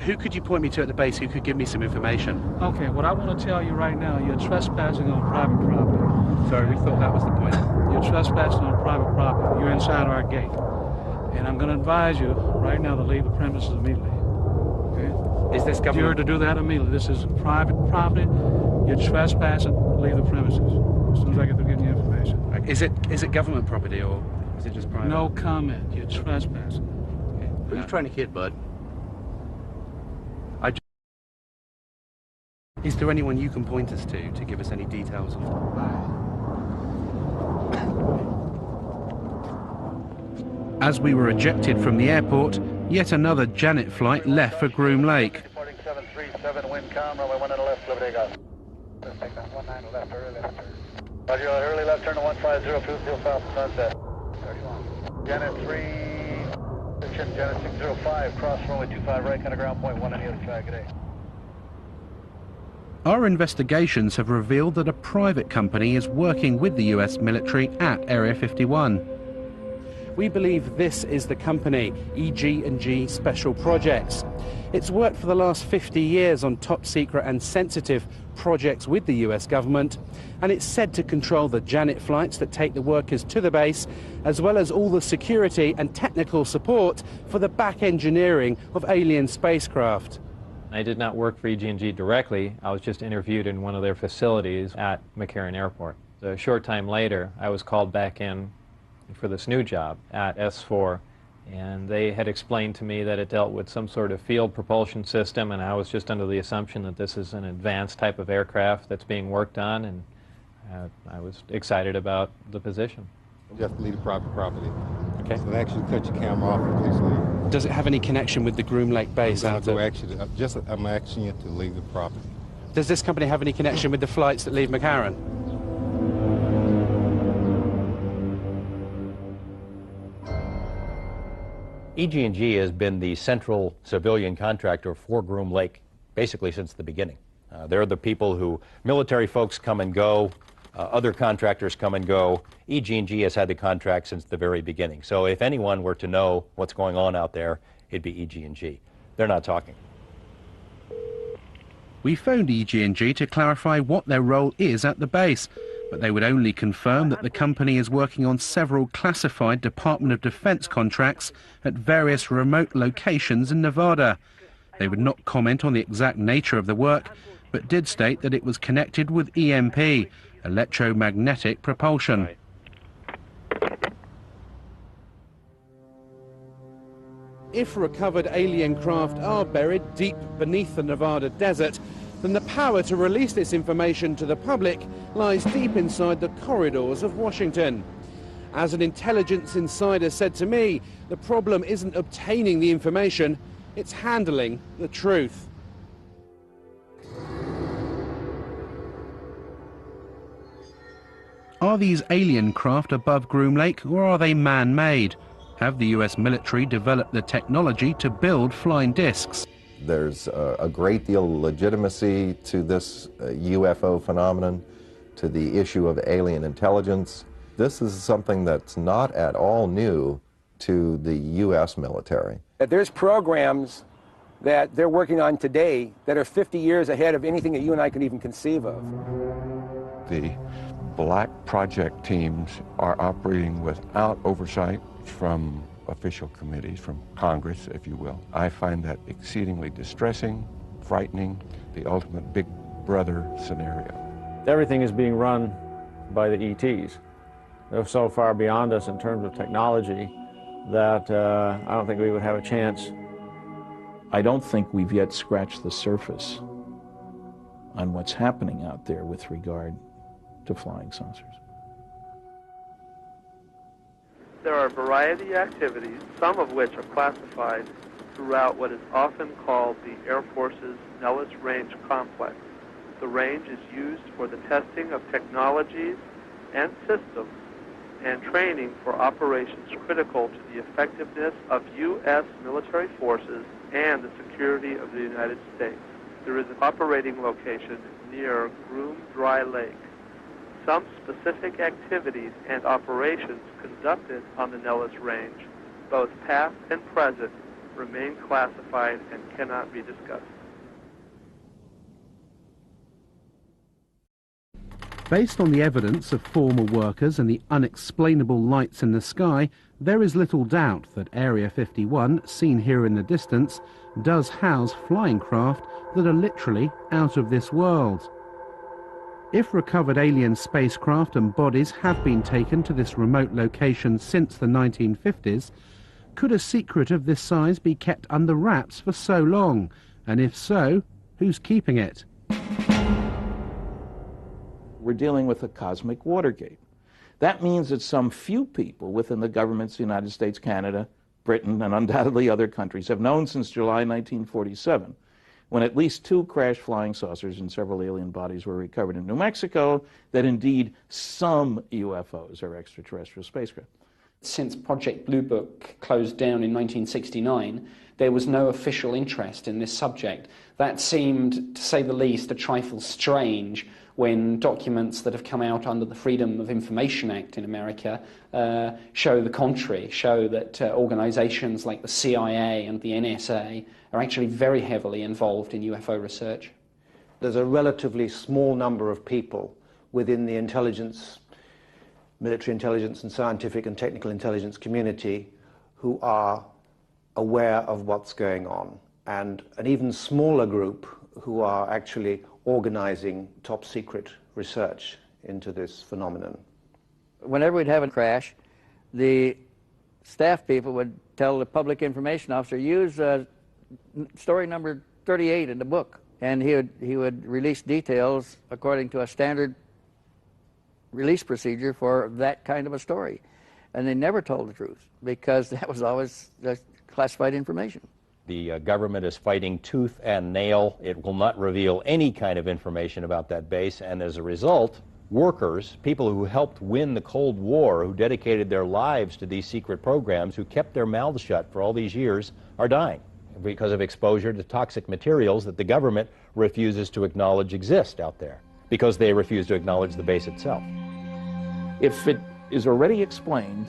Who could you point me to at the base who could give me some information? Okay, what I want to tell you right now, you're trespassing on private property. Sorry, we thought that was the point. You're trespassing on private property. You're inside our gate. And I'm going to advise you right now to leave the premises immediately. Okay? Is this government? You're to do that immediately. This is private property. You're trespassing. Leave the premises as soon as I get to getting you information. Is it government property or is it just private? No comment. You're trespassing. Okay. Who are you trying to kid, bud? Is there anyone you can point us to give us any details of? As we were ejected from the airport, yet another Janet flight left for Groom Lake. Reporting 737, wind calm, runway 19 left, Liberty Golf. Let's take that 19 left, early left turn. Roger, early left turn to 150, fuel south to sunset. 31. Janet 3, Janet 605, cross runway 25 right, kind of ground point 1 on the other side, good day. Our investigations have revealed that a private company is working with the US military at Area 51. We believe this is the company, EG&G Special Projects. It's worked for the last 50 years on top secret and sensitive projects with the US government, and it's said to control the Janet flights that take the workers to the base, as well as all the security and technical support for the back engineering of alien spacecraft. I did not work for EG&G directly. I was just interviewed in one of their facilities at McCarran Airport. A short time later, I was called back in for this new job at S4, and they had explained to me that it dealt with some sort of field propulsion system, and I was just under the assumption that this is an advanced type of aircraft that's being worked on, and I was excited about the position. You have to leave the private property. Okay. So they actually cut your camera off and please leave. Does it have any connection with the Groom Lake base? I'm asking you to leave the property. Does this company have any connection with the flights that leave McCarran? EG&G has been the central civilian contractor for Groom Lake basically since the beginning. They're the people who military folks come and go, other contractors come and go. EG&G has had the contract since the very beginning. So if anyone were to know what's going on out there, it'd be EG&G. They're not talking. We phoned EG&G to clarify what their role is at the base, but they would only confirm that the company is working on several classified Department of Defense contracts at various remote locations in Nevada. They would not comment on the exact nature of the work, but did state that it was connected with EMP, electromagnetic propulsion. If recovered alien craft are buried deep beneath the Nevada desert, then the power to release this information to the public lies deep inside the corridors of Washington. As an intelligence insider said to me, the problem isn't obtaining the information, it's handling the truth. Are these alien craft above Groom Lake, or are they man-made? Have the US military developed the technology to build flying discs? There's a great deal of legitimacy to this UFO phenomenon, to the issue of alien intelligence. This is something that's not at all new to the US military. There's programs that they're working on today that are 50 years ahead of anything that you and I can even conceive of. The black project teams are operating without oversight from official committees, from Congress, if you will. I find that exceedingly distressing, frightening, the ultimate big brother scenario. Everything is being run by the ETs. They're so far beyond us in terms of technology that I don't think we would have a chance. I don't think we've yet scratched the surface on what's happening out there with regard to flying saucers. There are a variety of activities, some of which are classified throughout what is often called the Air Force's Nellis Range Complex. The range is used for the testing of technologies and systems and training for operations critical to the effectiveness of U.S. military forces and the security of the United States. There is an operating location near Groom Dry Lake. Some specific activities and operations conducted on the Nellis Range, both past and present, remain classified and cannot be discussed. Based on the evidence of former workers and the unexplainable lights in the sky, there is little doubt that Area 51, seen here in the distance, does house flying craft that are literally out of this world. If recovered alien spacecraft and bodies have been taken to this remote location since the 1950s, could a secret of this size be kept under wraps for so long? And if so, who's keeping it? We're dealing with a cosmic Watergate. That means that some few people within the governments of the United States, Canada, Britain, and undoubtedly other countries have known since July 1947, when at least 2 crashed flying saucers and several alien bodies were recovered in New Mexico, that indeed some UFOs are extraterrestrial spacecraft. Since Project Blue Book closed down in 1969, there was no official interest in this subject. That seemed, to say the least, a trifle strange when documents that have come out under the Freedom of Information Act in America show the contrary, show that organizations like the CIA and the NSA are actually very heavily involved in UFO research. There's a relatively small number of people within the intelligence, military intelligence and scientific and technical intelligence community who are aware of what's going on, and an even smaller group who are actually organizing top secret research into this phenomenon. Whenever we'd have a crash, the staff people would tell the public information officer, use story number 38 in the book, and he would release details according to a standard release procedure for that kind of a story. And they never told the truth because that was always classified information. The government is fighting tooth and nail. It will not reveal any kind of information about that base, and as a result, workers, people who helped win the Cold War, who dedicated their lives to these secret programs, who kept their mouths shut for all these years, are dying because of exposure to toxic materials that the government refuses to acknowledge exist out there, because they refuse to acknowledge the base itself. If it is already explained,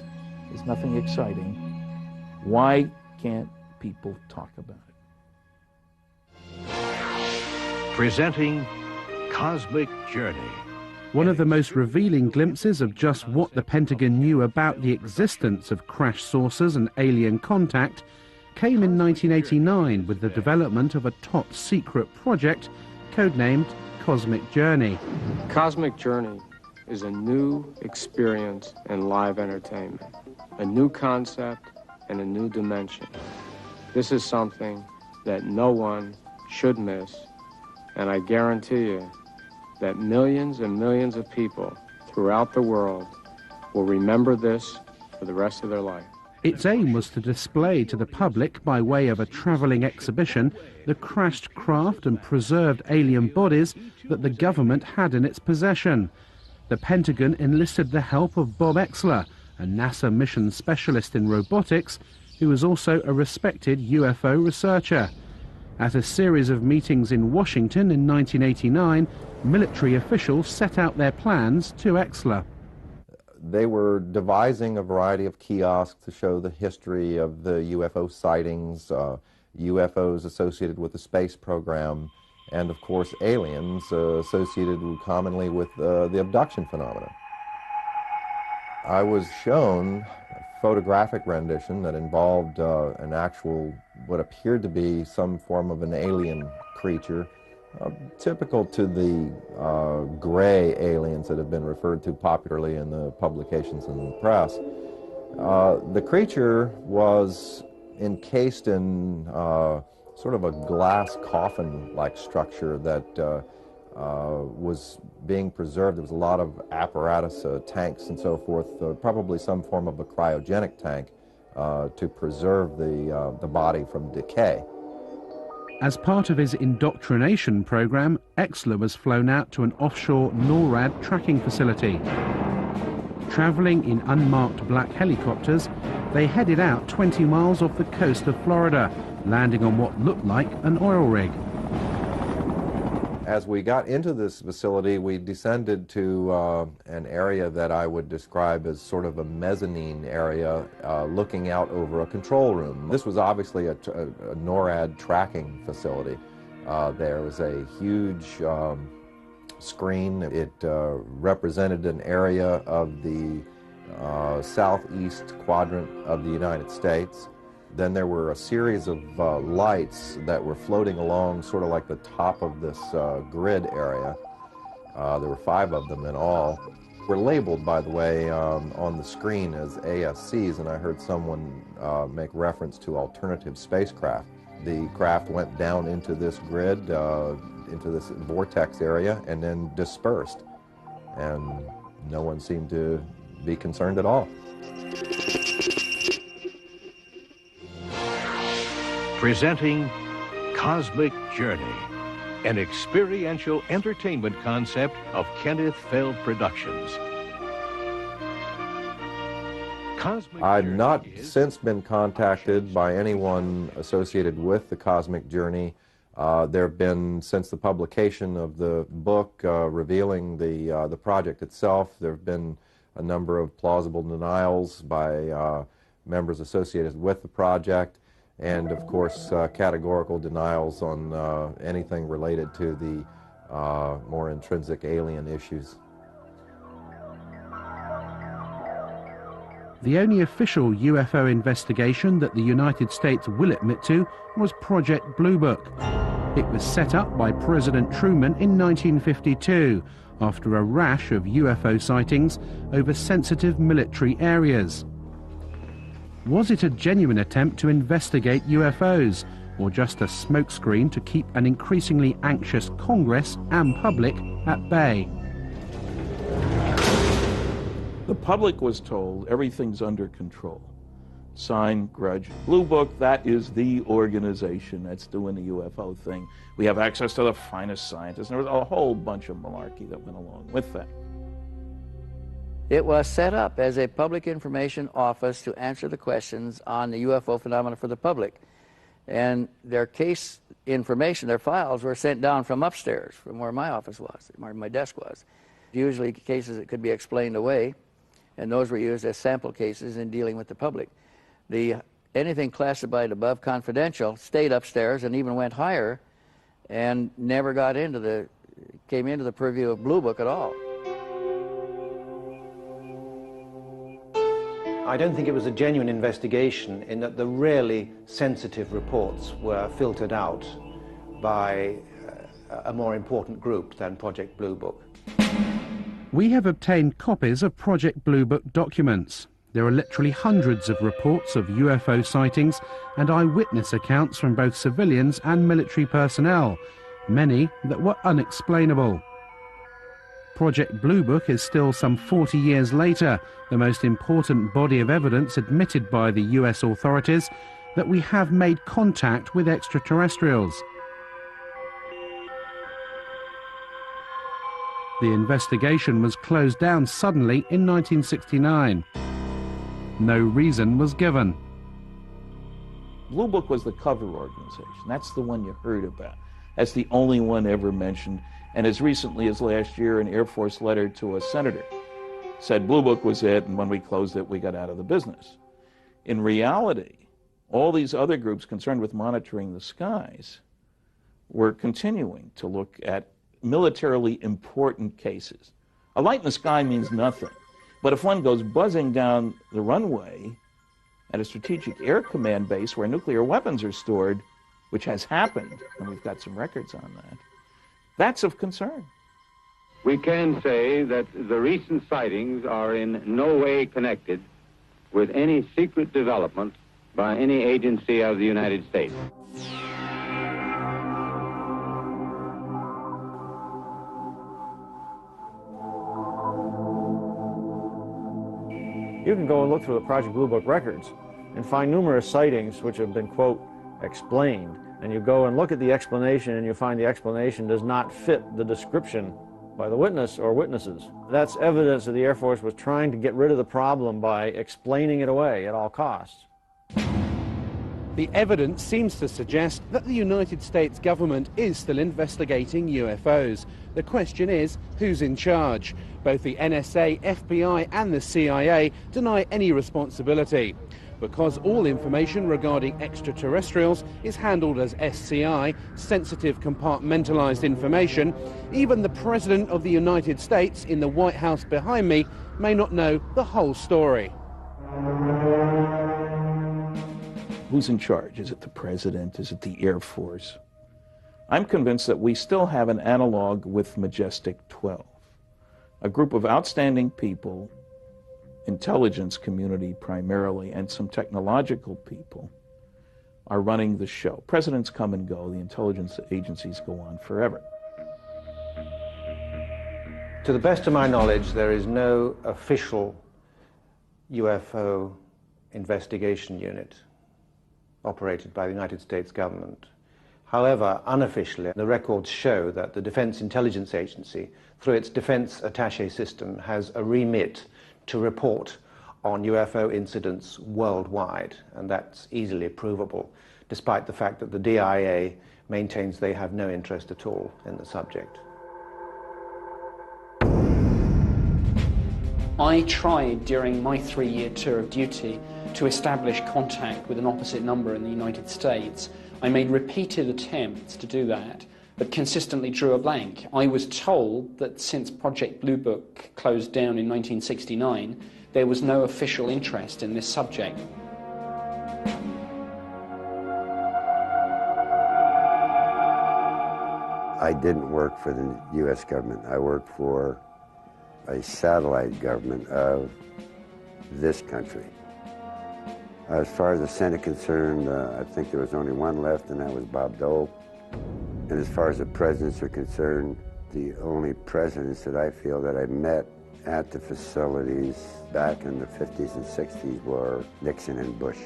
there's nothing exciting, why can't people talk about it? Presenting Cosmic Journey. One of the most revealing glimpses of just what the Pentagon knew about the existence of crash saucers and alien contact came in 1989 with the development of a top-secret project codenamed Cosmic Journey. Cosmic Journey is a new experience in live entertainment, a new concept and a new dimension. This is something that no one should miss, and I guarantee you that millions and millions of people throughout the world will remember this for the rest of their life. Its aim was to display to the public, by way of a travelling exhibition, the crashed craft and preserved alien bodies that the government had in its possession. The Pentagon enlisted the help of Bob Lazar, a NASA mission specialist in robotics, who was also a respected UFO researcher. At a series of meetings in Washington in 1989, military officials set out their plans to Lazar. They were devising a variety of kiosks to show the history of the UFO sightings, UFOs associated with the space program, and of course aliens associated commonly with the abduction phenomena. I was shown photographic rendition that involved an actual, what appeared to be some form of an alien creature, typical to the gray aliens that have been referred to popularly in the publications and the press. The creature was encased in sort of a glass coffin-like structure that was being preserved. There was a lot of apparatus, tanks and so forth, probably some form of a cryogenic tank to preserve the body from decay. As part of his indoctrination program, Exler was flown out to an offshore NORAD tracking facility. Traveling in unmarked black helicopters, they headed out 20 miles off the coast of Florida, landing on what looked like an oil rig. As we got into this facility, we descended to an area that I would describe as sort of a mezzanine area, looking out over a control room. This was obviously a NORAD tracking facility. There was a huge screen. It represented an area of the southeast quadrant of the United States. Then there were a series of lights that were floating along sort of like the top of this grid area. There were 5 of them in all. Were labeled, by the way, on the screen as ASCs, and I heard someone make reference to alternative spacecraft. The craft went down into this grid, into this vortex area, and then dispersed. And no one seemed to be concerned at all. Presenting Cosmic Journey, an experiential entertainment concept of Kenneth Feld Productions. I've not since been contacted by anyone associated with the Cosmic Journey. There have been, since the publication of the book revealing the project itself, there have been a number of plausible denials by members associated with the project, and of course categorical denials on anything related to the more intrinsic alien issues. The only official UFO investigation that the United States will admit to was Project Blue Book. It was set up by President Truman in 1952 after a rash of UFO sightings over sensitive military areas. Was it a genuine attempt to investigate UFOs, or just a smokescreen to keep an increasingly anxious Congress and public at bay? The public was told everything's under control. Sign, grudge. Blue Book, that is the organization that's doing the UFO thing. We have access to the finest scientists. And there was a whole bunch of malarkey that went along with that. It was set up as a public information office to answer the questions on the UFO phenomena for the public. And their case information, their files, were sent down from upstairs, from where my office was, where my desk was. Usually cases that could be explained away, and those were used as sample cases in dealing with the public. Anything classified above confidential stayed upstairs and even went higher and never came into the purview of Blue Book at all. I don't think it was a genuine investigation in that the really sensitive reports were filtered out by a more important group than Project Blue Book. We have obtained copies of Project Blue Book documents. There are literally hundreds of reports of UFO sightings and eyewitness accounts from both civilians and military personnel, many that were unexplainable. Project Blue Book is still some 40 years later the most important body of evidence admitted by the US authorities that we have made contact with extraterrestrials. The investigation was closed down suddenly in 1969. No reason was given. Blue Book was the covert organization. That's the one you heard about. That's the only one ever mentioned. And as recently as last year, an Air Force letter to a senator said Blue Book was it, and when we closed it, we got out of the business. In reality, all these other groups concerned with monitoring the skies were continuing to look at militarily important cases. A light in the sky means nothing. But if one goes buzzing down the runway at a strategic air command base where nuclear weapons are stored, which has happened, and we've got some records on that, that's of concern. We can say that the recent sightings are in no way connected with any secret development by any agency of the United States. You can go and look through the Project Blue Book records and find numerous sightings which have been, quote, explained. And you go and look at the explanation and you find the explanation does not fit the description by the witness or witnesses. That's evidence that the Air Force was trying to get rid of the problem by explaining it away at all costs. The evidence seems to suggest that the United States government is still investigating UFOs. The question is, who's in charge? Both the NSA, FBI and the CIA deny any responsibility. Because all information regarding extraterrestrials is handled as SCI, sensitive compartmentalized information, even the President of the United States in the White House behind me may not know the whole story. Who's in charge? Is it the President? Is it the Air Force? I'm convinced that we still have an analog with Majestic 12, a group of outstanding people, intelligence community primarily, and some technological people are running the show. Presidents come and go, the intelligence agencies go on forever. To the best of my knowledge, there is no official UFO investigation unit operated by the United States government. However, unofficially, the records show that the Defense Intelligence Agency, through its Defense Attaché system, has a remit to report on UFO incidents worldwide, and that's easily provable, despite the fact that the DIA maintains they have no interest at all in the subject. I tried during my 3-year tour of duty to establish contact with an opposite number in the United States. I made repeated attempts to do that, but consistently drew a blank. I was told that since Project Blue Book closed down in 1969, there was no official interest in this subject. I didn't work for the U.S. government. I worked for a satellite government of this country. As far as the Senate concerned, I think there was only one left, and that was Bob Dole. And as far as the presidents are concerned, the only presidents that I feel that I met at the facilities back in the 50s and 60s were Nixon and Bush.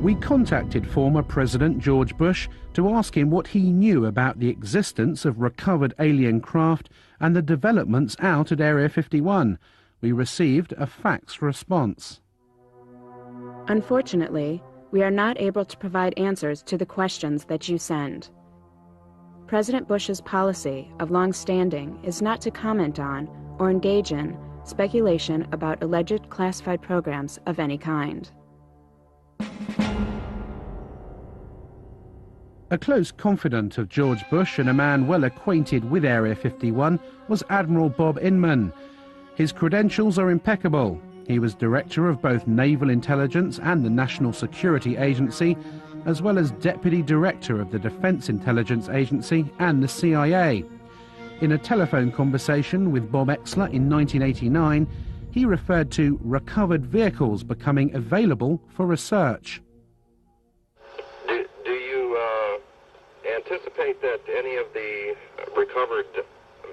We contacted former President George Bush to ask him what he knew about the existence of recovered alien craft and the developments out at Area 51. We received a fax response. Unfortunately, we are not able to provide answers to the questions that you send. President Bush's policy of long-standing is not to comment on or engage in speculation about alleged classified programs of any kind. A close confidant of George Bush and a man well acquainted with Area 51 was Admiral Bob Inman. His credentials are impeccable. He was director of both Naval Intelligence and the National Security Agency, as well as deputy director of the Defense Intelligence Agency and the CIA. In a telephone conversation with Bob Exler in 1989, he referred to recovered vehicles becoming available for research. Do you anticipate that any of the recovered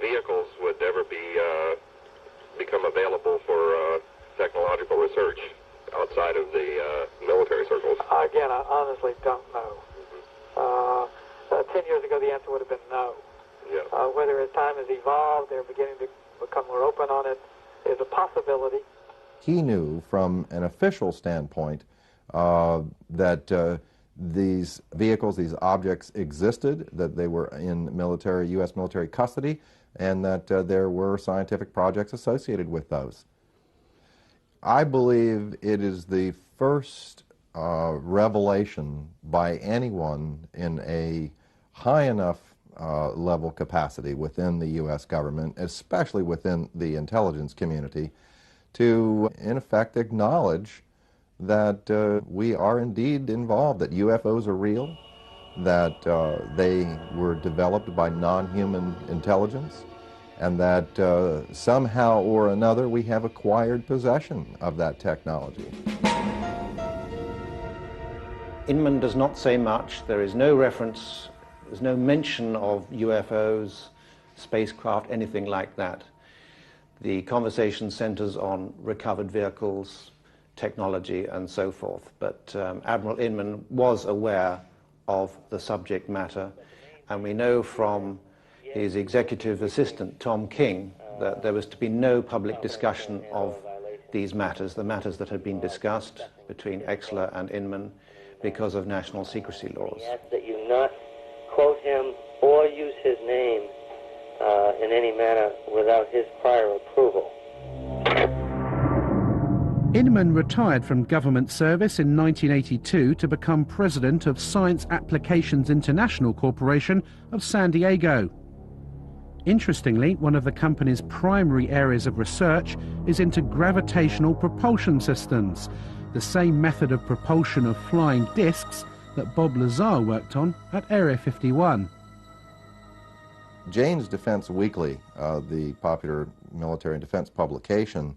vehicles would ever become available for technological research outside of the military circles? Again, I honestly don't know. 10 years ago, the answer would have been no. Yeah. Whether as time has evolved, they're beginning to become more open on it, is a possibility. He knew from an official standpoint that these vehicles, these objects existed, that they were in military, U.S. military custody, and that there were scientific projects associated with those. I believe it is the first revelation by anyone in a high enough level capacity within the U.S. government, especially within the intelligence community, to, in effect, acknowledge that we are indeed involved, that UFOs are real, that they were developed by non-human intelligence, and that somehow or another we have acquired possession of that technology. Inman does not say much. There is no reference, there's no mention of UFOs, spacecraft, anything like that. The conversation centers on recovered vehicles, technology, and so forth. But Admiral Inman was aware of the subject matter, and we know from his executive assistant, Tom King, that there was to be no public discussion of these matters, the matters that had been discussed between Exler and Inman, because of national secrecy laws. We ask that you not quote him or use his name in any manner without his prior approval. Inman retired from government service in 1982 to become president of Science Applications International Corporation of San Diego. Interestingly, one of the company's primary areas of research is into gravitational propulsion systems, the same method of propulsion of flying discs that Bob Lazar worked on at Area 51. Jane's Defense Weekly, the popular military and defense publication,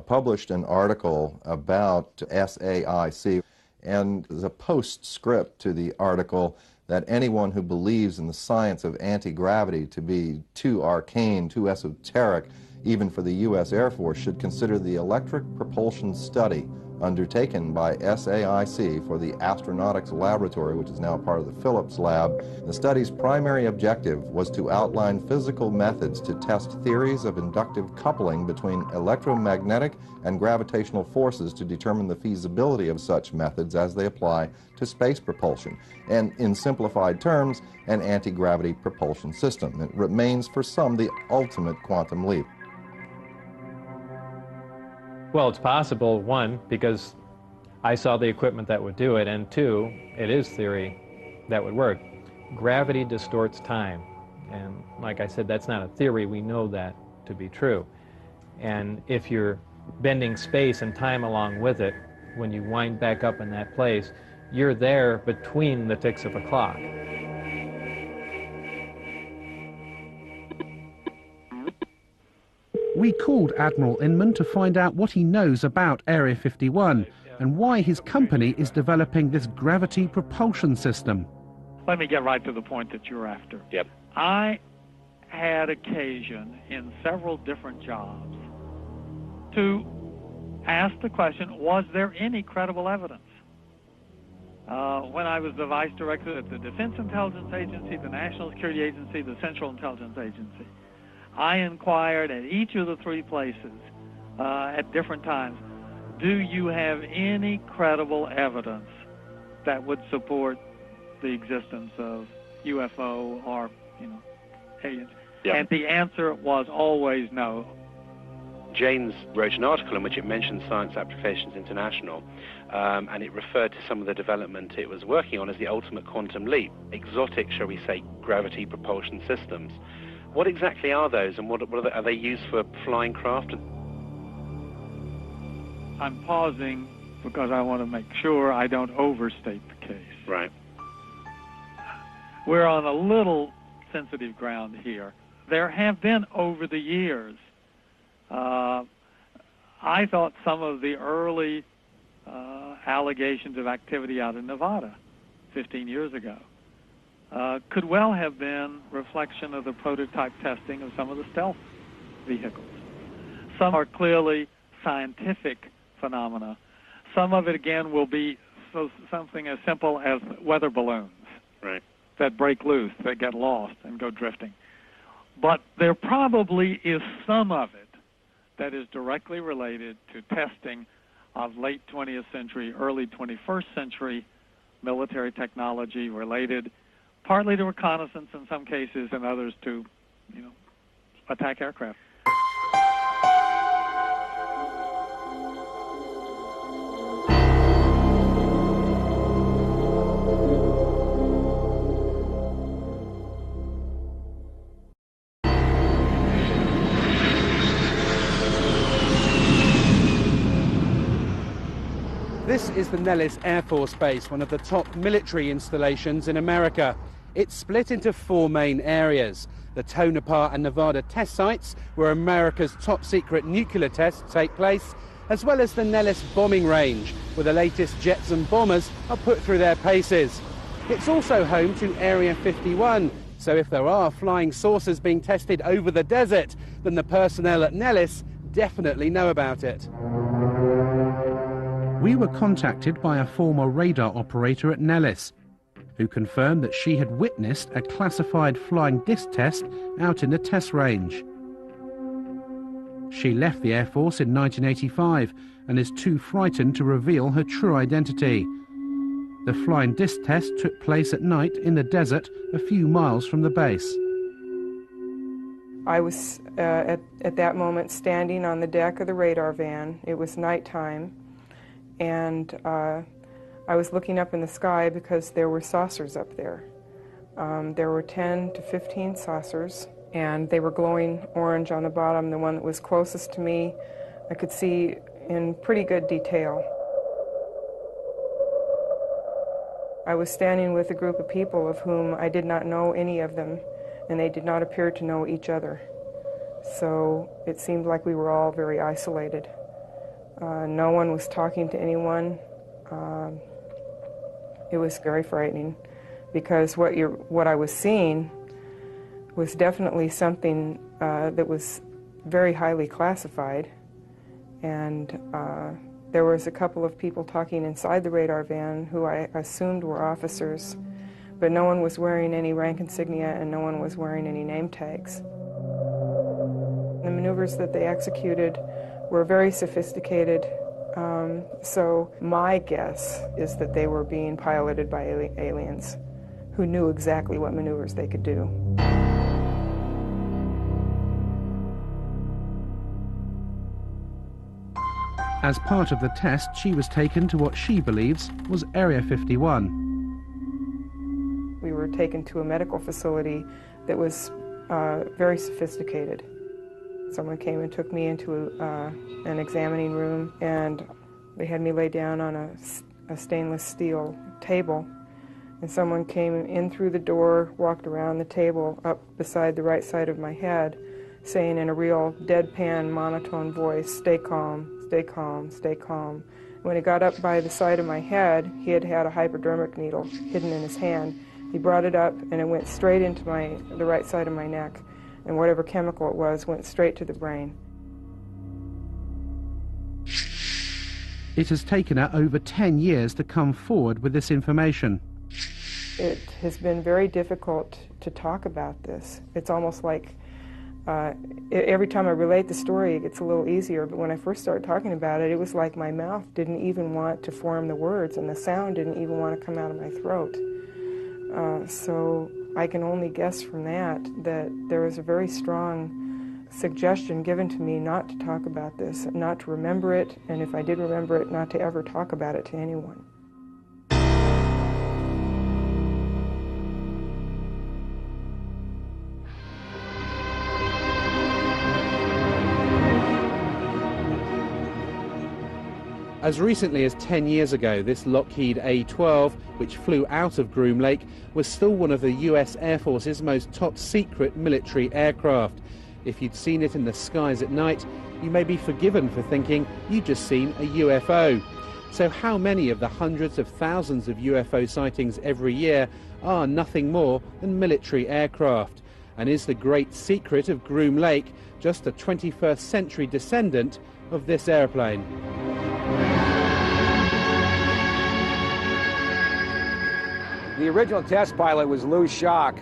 published an article about SAIC, and there's a postscript to the article that anyone who believes in the science of anti-gravity to be too arcane, too esoteric, even for the U.S. Air Force, should consider the electric propulsion study undertaken by SAIC for the Astronautics Laboratory, which is now part of the Phillips Lab. The study's primary objective was to outline physical methods to test theories of inductive coupling between electromagnetic and gravitational forces to determine the feasibility of such methods as they apply to space propulsion, and in simplified terms, an anti-gravity propulsion system. It remains for some the ultimate quantum leap. Well, it's possible, one, because I saw the equipment that would do it, and two, it is theory that would work. Gravity distorts time, and like I said, that's not a theory, we know that to be true. And if you're bending space and time along with it, when you wind back up in that place, you're there between the ticks of a clock. We called Admiral Inman to find out what he knows about Area 51 and why his company is developing this gravity propulsion system. Let me get right to the point that you're after. Yep. I had occasion in several different jobs to ask the question, was there any credible evidence? When I was the vice director at the Defense Intelligence Agency, the National Security Agency, the Central Intelligence Agency, I inquired at each of the three places at different times, do you have any credible evidence that would support the existence of UFO or, aliens? Yep. And the answer was always no. Jane's wrote an article in which it mentioned Science Applications International, and it referred to some of the development it was working on as the ultimate quantum leap, exotic, shall we say, gravity propulsion systems. What exactly are those, and what are they used for flying craft? I'm pausing because I want to make sure I don't overstate the case. Right. We're on a little sensitive ground here. There have been, over the years, I thought some of the early allegations of activity out in Nevada 15 years ago could well have been reflection of the prototype testing of some of the stealth vehicles. Some are clearly scientific phenomena. Some of it, again, will be something as simple as weather balloons that break loose, that get lost and go drifting. But there probably is some of it that is directly related to testing of late 20th century, early 21st century military technology related partly to reconnaissance in some cases and others to, attack aircraft. This is the Nellis Air Force Base, one of the top military installations in America. It's split into 4 main areas. The Tonopah and Nevada test sites, where America's top-secret nuclear tests take place, as well as the Nellis bombing range, where the latest jets and bombers are put through their paces. It's also home to Area 51, so if there are flying saucers being tested over the desert, then the personnel at Nellis definitely know about it. We were contacted by a former radar operator at Nellis, who confirmed that she had witnessed a classified flying disc test out in the test range. She left the Air Force in 1985 and is too frightened to reveal her true identity. The flying disc test took place at night in the desert a few miles from the base. I was at that moment standing on the deck of the radar van. It was nighttime, and I was looking up in the sky because there were saucers up there. There were 10 to 15 saucers, and they were glowing orange on the bottom. The one that was closest to me, I could see in pretty good detail. I was standing with a group of people of whom I did not know any of them, and they did not appear to know each other. So it seemed like we were all very isolated. No one was talking to anyone. It was very frightening, because what I was seeing was definitely something that was very highly classified, and there was a couple of people talking inside the radar van who I assumed were officers, but no one was wearing any rank insignia and no one was wearing any name tags. The maneuvers that they executed were very sophisticated. So my guess is that they were being piloted by aliens who knew exactly what maneuvers they could do. As part of the test, she was taken to what she believes was Area 51. We were taken to a medical facility that was very sophisticated. Someone came and took me into an examining room, and they had me lay down on a stainless steel table. And someone came in through the door, walked around the table up beside the right side of my head, saying in a real deadpan, monotone voice, "Stay calm, stay calm, stay calm." When he got up by the side of my head, he had a hypodermic needle hidden in his hand. He brought it up, and it went straight into the right side of my neck. And whatever chemical it was went straight to the brain. It has taken her over 10 years to come forward with this information. It has been very difficult to talk about this. It's almost like every time I relate the story, it gets a little easier, but when I first started talking about it, it was like my mouth didn't even want to form the words, and the sound didn't even want to come out of my throat. So I can only guess from that there was a very strong suggestion given to me not to talk about this, not to remember it, and if I did remember it, not to ever talk about it to anyone. As recently as 10 years ago, this Lockheed A-12, which flew out of Groom Lake, was still one of the US Air Force's most top-secret military aircraft. If you'd seen it in the skies at night, you may be forgiven for thinking you'd just seen a UFO. So how many of the hundreds of thousands of UFO sightings every year are nothing more than military aircraft? And is the great secret of Groom Lake just a 21st century descendant of this airplane? The original test pilot was Lou Schock.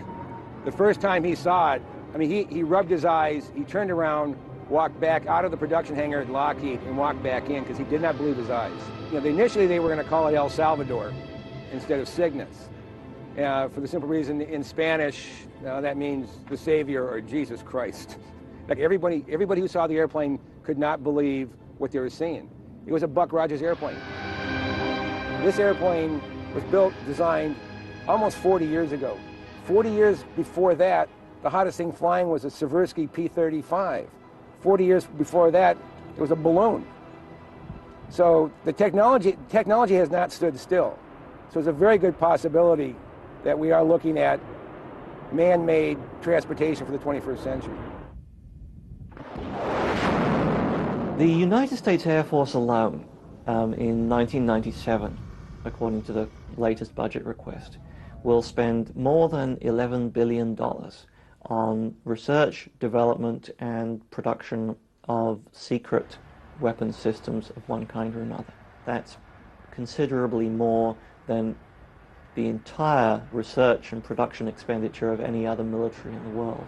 The first time he saw it, I mean, he rubbed his eyes, he turned around, walked back out of the production hangar at Lockheed and walked back in because he did not believe his eyes. You know, initially they were going to call it El Salvador instead of Cygnus. For the simple reason, in Spanish, that means the Savior or Jesus Christ. Like everybody who saw the airplane could not believe what they were seeing. It was a Buck Rogers airplane. This airplane was built, designed almost 40 years ago. 40 years before that, the hottest thing flying was a Seversky P-35. 40 years before that, it was a balloon. So the technology has not stood still. So it's a very good possibility that we are looking at man-made transportation for the 21st century. The United States Air Force alone, in 1997, according to the latest budget request, will spend more than $11 billion on research, development, and production of secret weapons systems of one kind or another. That's considerably more than the entire research and production expenditure of any other military in the world.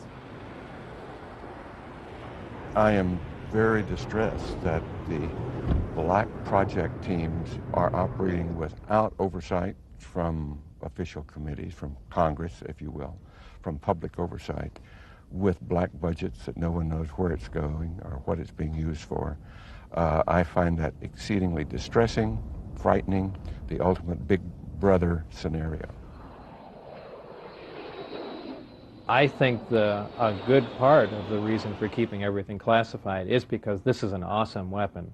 I am very distressed that the black project teams are operating without oversight from official committees, from Congress, if you will, from public oversight, with black budgets that no one knows where it's going or what it's being used for. I find that exceedingly distressing, frightening, the ultimate big brother scenario. I think a good part of the reason for keeping everything classified is because this is an awesome weapon.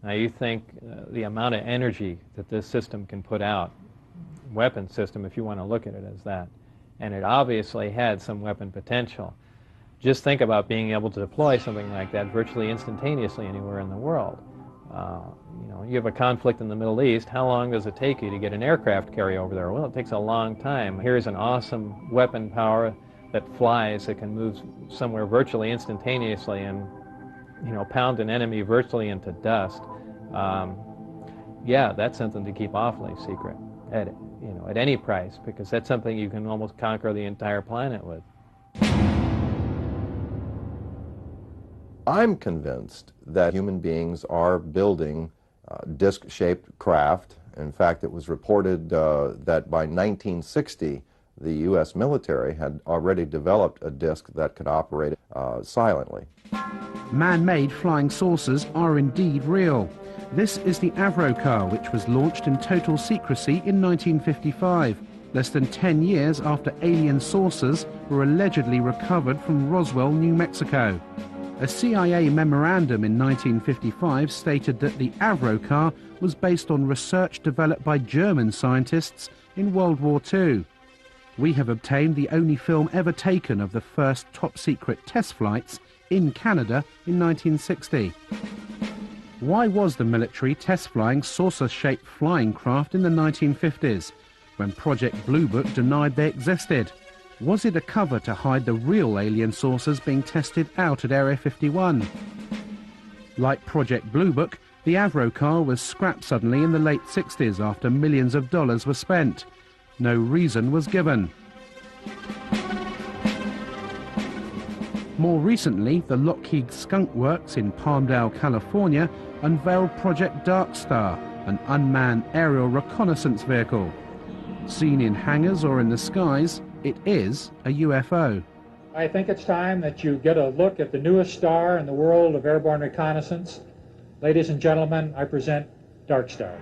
Now you think the amount of energy that this system can put out, weapon system if you want to look at it as that, and it obviously had some weapon potential. Just think about being able to deploy something like that virtually instantaneously anywhere in the world. You have a conflict in the Middle East, how long does it take you to get an aircraft carry over there? Well, it takes a long time. Here's an awesome weapon power that flies, that can move somewhere virtually instantaneously and, pound an enemy virtually into dust. Yeah, that's something to keep awfully secret at any price, because that's something you can almost conquer the entire planet with. I'm convinced that human beings are building disc-shaped craft. In fact, it was reported that by 1960, the U.S. military had already developed a disc that could operate silently. Man-made flying saucers are indeed real. This is the Avrocar, which was launched in total secrecy in 1955, less than 10 years after alien saucers were allegedly recovered from Roswell, New Mexico. A CIA memorandum in 1955 stated that the Avrocar was based on research developed by German scientists in World War II. We have obtained the only film ever taken of the first top-secret test flights in Canada in 1960. Why was the military test-flying saucer-shaped flying craft in the 1950s, when Project Blue Book denied they existed? Was it a cover to hide the real alien saucers being tested out at Area 51? Like Project Blue Book, the Avrocar was scrapped suddenly in the late 60s after millions of dollars were spent. No reason was given. More recently, the Lockheed Skunk Works in Palmdale, California, unveiled Project Dark Star, an unmanned aerial reconnaissance vehicle. Seen in hangars or in the skies, it is a UFO. I think it's time that you get a look at the newest star in the world of airborne reconnaissance. Ladies and gentlemen, I present Dark Star.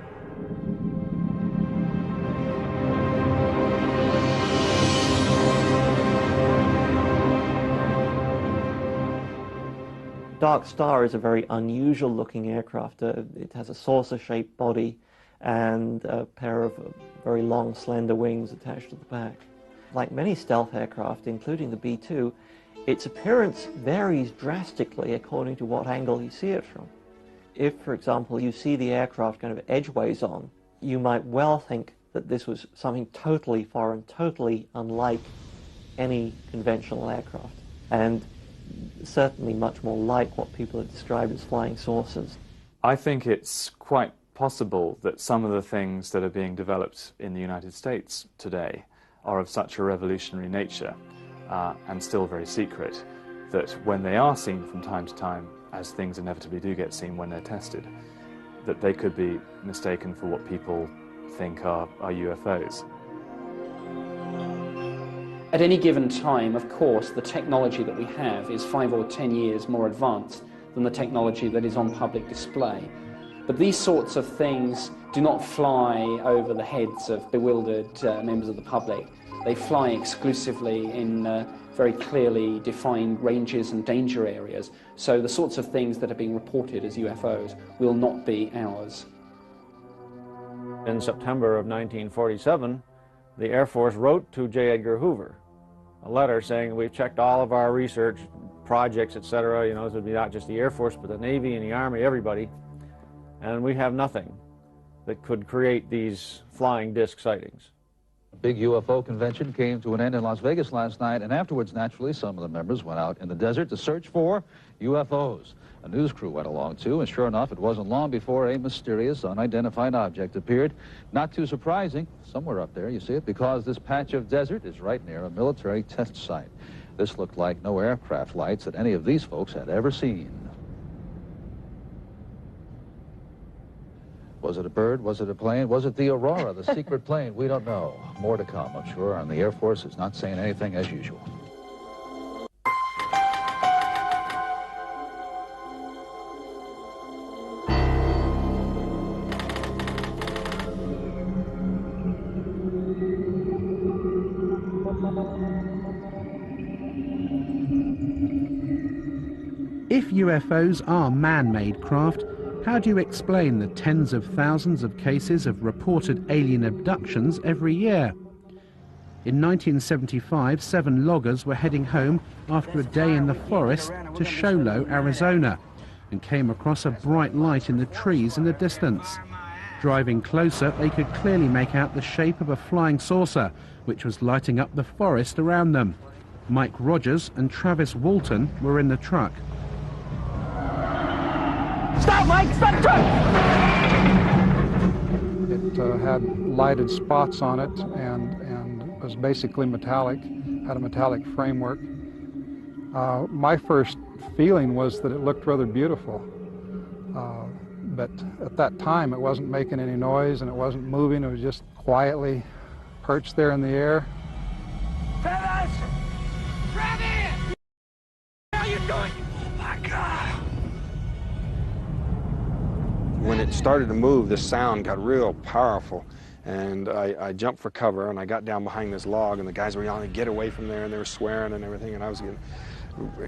Dark Star is a very unusual looking aircraft. It has a saucer-shaped body and a pair of very long, slender wings attached to the back. Like many stealth aircraft, including the B-2, its appearance varies drastically according to what angle you see it from. If, for example, you see the aircraft kind of edgeways on, you might well think that this was something totally foreign, totally unlike any conventional aircraft, and certainly much more like what people have described as flying saucers. I think it's quite possible that some of the things that are being developed in the United States today are of such a revolutionary nature and still very secret that when they are seen from time to time, as things inevitably do get seen when they're tested, that they could be mistaken for what people think are UFOs. At any given time, of course, the technology that we have is 5 or 10 years more advanced than the technology that is on public display. But these sorts of things do not fly over the heads of bewildered members of the public. They fly exclusively in very clearly defined ranges and danger areas, so the sorts of things that are being reported as UFOs will not be ours. In September of 1947, the Air Force wrote to J. Edgar Hoover a letter saying, we've checked all of our research projects, etc. You know, this would be not just the Air Force, but the Navy and the Army, everybody, and we have nothing that could create these flying disc sightings. A big UFO convention came to an end in Las Vegas last night, and afterwards, naturally, some of the members went out in the desert to search for UFOs. A news crew went along, too, and sure enough, it wasn't long before a mysterious, unidentified object appeared. Not too surprising, somewhere up there, you see it, because this patch of desert is right near a military test site. This looked like no aircraft lights that any of these folks had ever seen. Was it a bird? Was it a plane? Was it the Aurora, the secret plane? We don't know. More to come, I'm sure, and the Air Force is not saying anything as usual. If UFOs are man-made craft, how do you explain the tens of thousands of cases of reported alien abductions every year? In 1975, 7 loggers were heading home after a day in the forest to Show Low, Arizona, and came across a bright light in the trees in the distance. Driving closer, they could clearly make out the shape of a flying saucer, which was lighting up the forest around them. Mike Rogers and Travis Walton were in the truck. Stop, Mike! Stop the truck! It had lighted spots on it and was basically metallic, had a metallic framework. My first feeling was that it looked rather beautiful. But at that time, it wasn't making any noise and it wasn't moving. It was just quietly perched there in the air. Travis! Travis! How are you doing? Oh, my God! When it started to move, the sound got real powerful, and I jumped for cover, and I got down behind this log, and the guys were yelling, "Get away from there," and they were swearing and everything, and I was getting,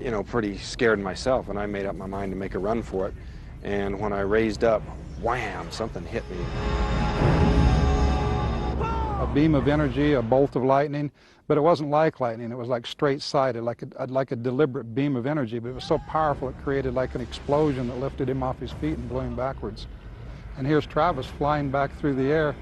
you know, pretty scared myself, and I made up my mind to make a run for it. And when I raised up, wham, something hit me. A beam of energy, a bolt of lightning, but it wasn't like lightning. It was like straight-sided, like a deliberate beam of energy, but it was so powerful it created like an explosion that lifted him off his feet and blew him backwards. And here's Travis flying back through the air.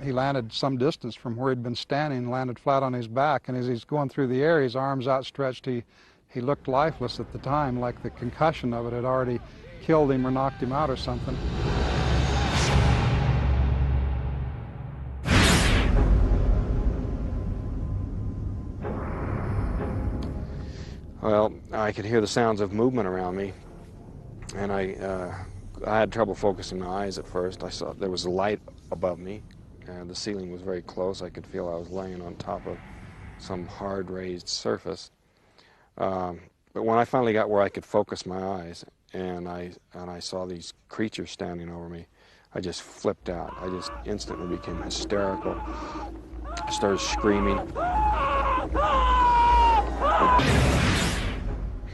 He landed some distance from where he'd been standing, landed flat on his back, and as he's going through the air, his arms outstretched, he looked lifeless at the time, like the concussion of it had already killed him or knocked him out or something. Well, I could hear the sounds of movement around me, and I had trouble focusing my eyes at first. I saw there was a light above me, and the ceiling was very close. I could feel I was laying on top of some hard raised surface. But when I finally got where I could focus my eyes, and I saw these creatures standing over me, I just flipped out. I just instantly became hysterical. I started screaming.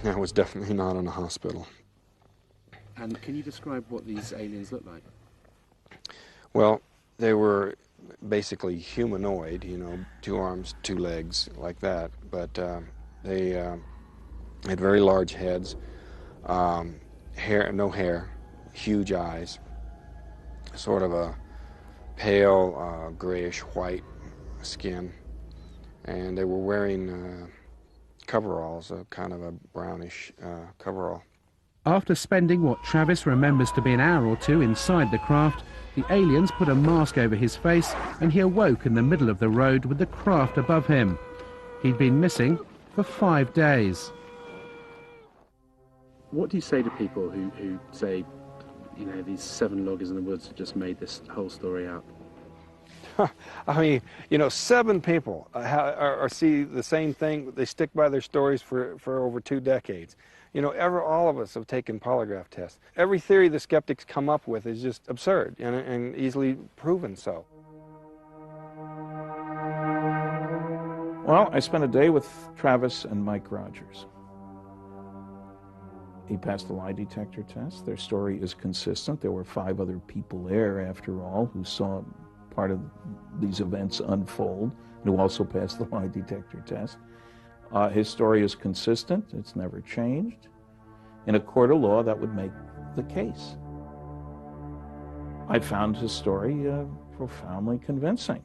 I was definitely not in a hospital. And can you describe what these aliens look like? Well, they were basically humanoid, you know, 2 arms, 2 legs, like that. But they had very large heads, no hair, huge eyes, sort of a pale grayish-white skin, and they were wearing coveralls, a kind of a brownish coverall. After spending what Travis remembers to be an hour or 2 inside the craft, the aliens put a mask over his face and he awoke in the middle of the road with the craft above him. He'd been missing for 5 days. What do you say to people who say, you know, these 7 loggers in the woods have just made this whole story up? I mean, you know, 7 people see the same thing. They stick by their stories for over 2 decades. You know, all of us have taken polygraph tests. Every theory the skeptics come up with is just absurd and easily proven so. Well, I spent a day with Travis and Mike Rogers. He passed the lie detector test. Their story is consistent. There were 5 other people there, after all, who saw part of these events unfold, and who also passed the lie detector test. His story is consistent. It's never changed. In a court of law, that would make the case. I found his story profoundly convincing.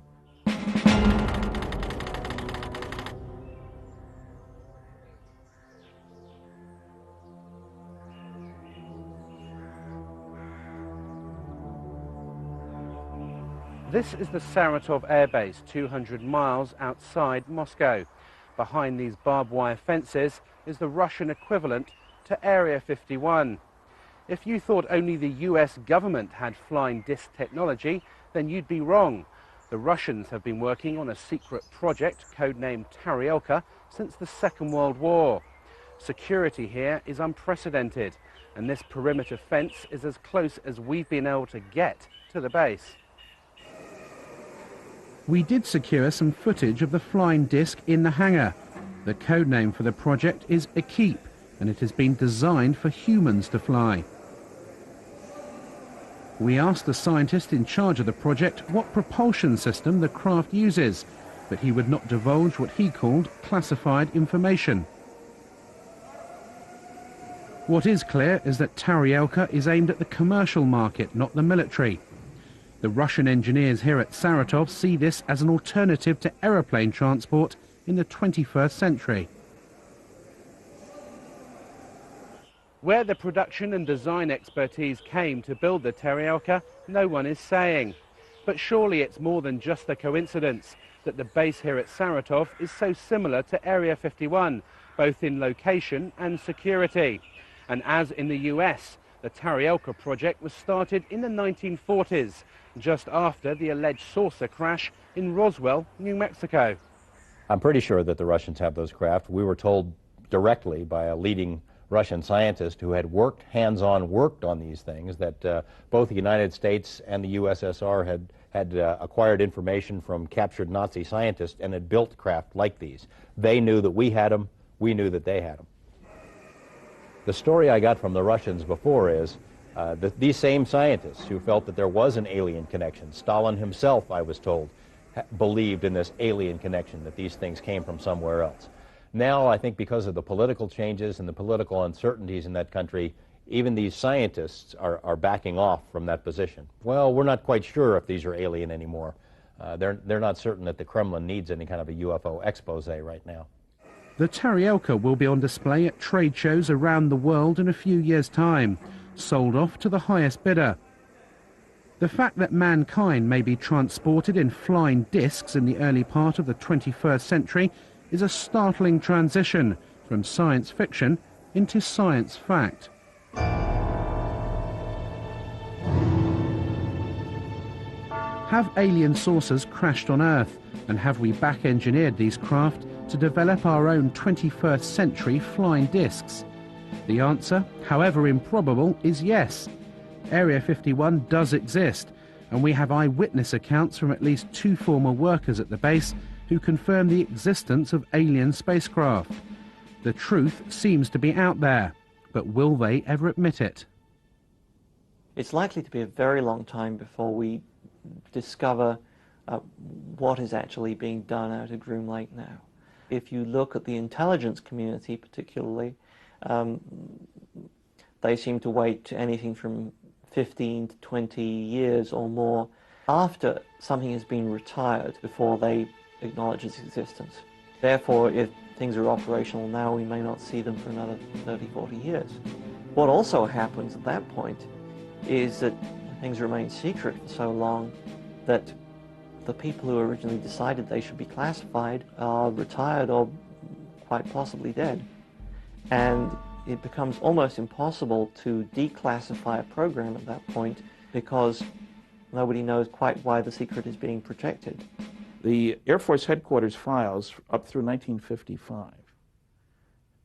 This is the Saratov Air Base, 200 miles outside Moscow. Behind these barbed wire fences is the Russian equivalent to Area 51. If you thought only the US government had flying disc technology, then you'd be wrong. The Russians have been working on a secret project codenamed Taryelka since the Second World War. Security here is unprecedented, and this perimeter fence is as close as we've been able to get to the base. We did secure some footage of the flying disc in the hangar. The codename for the project is Equipe, and it has been designed for humans to fly. We asked the scientist in charge of the project what propulsion system the craft uses, but he would not divulge what he called classified information. What is clear is that Taryelka is aimed at the commercial market, not the military. The Russian engineers here at Saratov see this as an alternative to aeroplane transport in the 21st century. Where the production and design expertise came to build the Taryelka, no one is saying. But surely it's more than just a coincidence that the base here at Saratov is so similar to Area 51, both in location and security. And as in the US, the Taryelka project was started in the 1940s, just after the alleged saucer crash in Roswell, New Mexico. I'm pretty sure that the Russians have those craft. We were told directly by a leading Russian scientist who had hands-on worked on these things, that both the United States and the USSR had acquired information from captured Nazi scientists and had built craft like these. They knew that we had them. We knew that they had them. The story I got from the Russians before is that these same scientists who felt that there was an alien connection, Stalin himself, I was told, believed in this alien connection, that these things came from somewhere else. Now, I think because of the political changes and the political uncertainties in that country, even these scientists are backing off from that position. Well, we're not quite sure if these are alien anymore. They're not certain that the Kremlin needs any kind of a UFO expose right now. The Taryelka will be on display at trade shows around the world in a few years' time, sold off to the highest bidder. The fact that mankind may be transported in flying discs in the early part of the 21st century is a startling transition from science fiction into science fact. Have alien saucers crashed on Earth, and have we back-engineered these craft to develop our own 21st century flying discs? The answer, however improbable, is yes. Area 51 does exist, and we have eyewitness accounts from at least 2 former workers at the base who confirm the existence of alien spacecraft. The truth seems to be out there, but will they ever admit it? It's likely to be a very long time before we discover what is actually being done out at Groom Lake now. If you look at the intelligence community particularly, they seem to wait anything from 15 to 20 years or more after something has been retired before they acknowledge its existence. Therefore, if things are operational now, we may not see them for another 30, 40 years. What also happens at that point is that things remain secret for so long that the people who originally decided they should be classified are retired or quite possibly dead. And it becomes almost impossible to declassify a program at that point because nobody knows quite why the secret is being protected. The Air Force headquarters files up through 1955,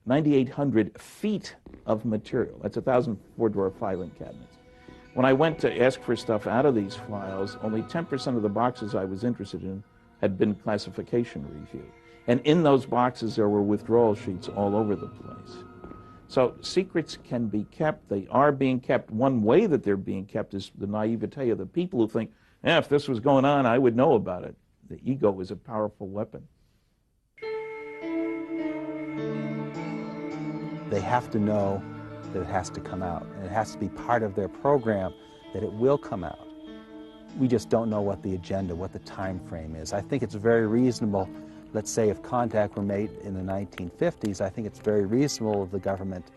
9,800 feet of material. That's 1,000 four-drawer filing cabinets. When I went to ask for stuff out of these files, only 10% of the boxes I was interested in had been classification reviewed. And in those boxes there were withdrawal sheets all over the place. So secrets can be kept. They are being kept. One way that they're being kept is the naivete of the people who think, if this was going on, I would know about it. The ego is a powerful weapon. They have to know that it has to come out, and it has to be part of their program that it will come out. We just don't know what the agenda, what the time frame is. I think it's very reasonable, let's say if contact were made in the 1950s, I think it's very reasonable of the government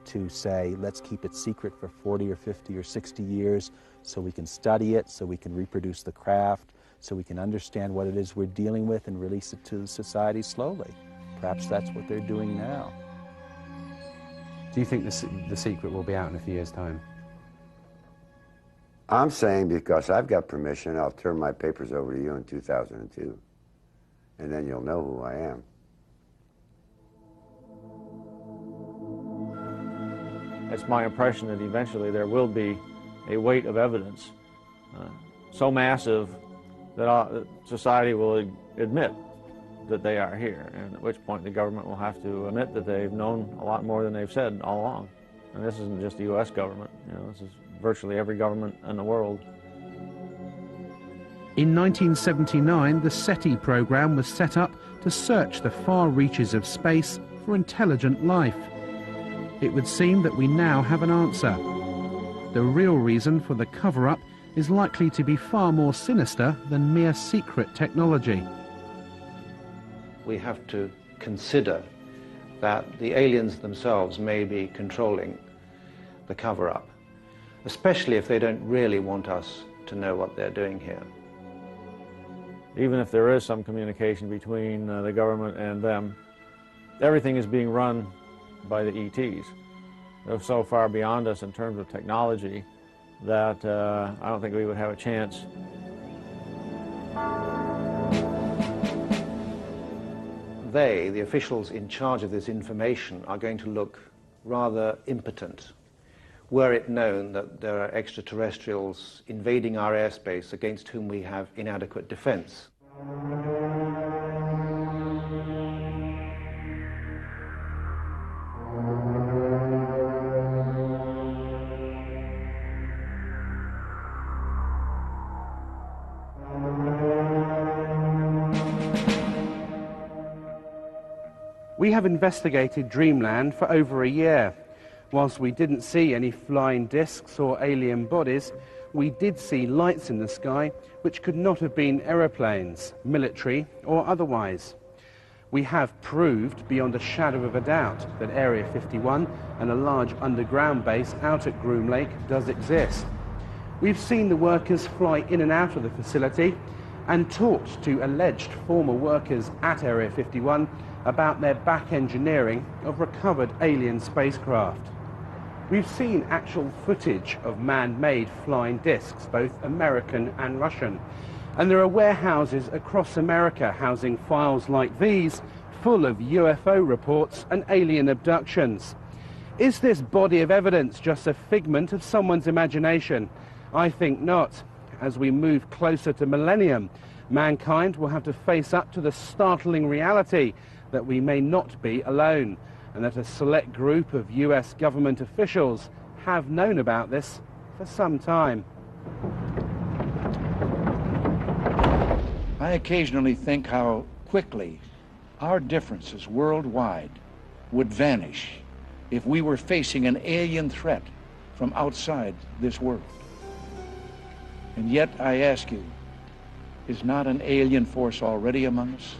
to say, let's keep it secret for 40 or 50 or 60 years so we can study it, so we can reproduce the craft, so we can understand what it is we're dealing with and release it to society slowly. Perhaps that's what they're doing now. Do you think the secret will be out in a few years' time? I'm saying because I've got permission, I'll turn my papers over to you in 2002. And then you'll know who I am. It's my impression that eventually there will be a weight of evidence so massive that society will admit that they are here, and at which point the government will have to admit that they've known a lot more than they've said all along. And this isn't just the U.S. government, this is virtually every government in the world. In 1979, the SETI program was set up to search the far reaches of space for intelligent life. It would seem that we now have an answer. The real reason for the cover-up is likely to be far more sinister than mere secret technology. We have to consider that the aliens themselves may be controlling the cover-up, especially if they don't really want us to know what they're doing here. Even if there is some communication between the government and them, everything is being run by the ETs. They're so far beyond us in terms of technology that I don't think we would have a chance. They, the officials in charge of this information, are going to look rather impotent were it known that there are extraterrestrials invading our airspace against whom we have inadequate defense. We have investigated Dreamland for over a year. Whilst we didn't see any flying discs or alien bodies, we did see lights in the sky which could not have been aeroplanes, military or otherwise. We have proved beyond a shadow of a doubt that Area 51 and a large underground base out at Groom Lake does exist. We've seen the workers fly in and out of the facility and talked to alleged former workers at Area 51 about their back engineering of recovered alien spacecraft. We've seen actual footage of man-made flying discs, both American and Russian. And there are warehouses across America housing files like these, full of UFO reports and alien abductions. Is this body of evidence just a figment of someone's imagination? I think not. As we move closer to millennium, mankind will have to face up to the startling reality that we may not be alone, and that a select group of US government officials have known about this for some time. I occasionally think how quickly our differences worldwide would vanish if we were facing an alien threat from outside this world. And yet I ask you, is not an alien force already among us?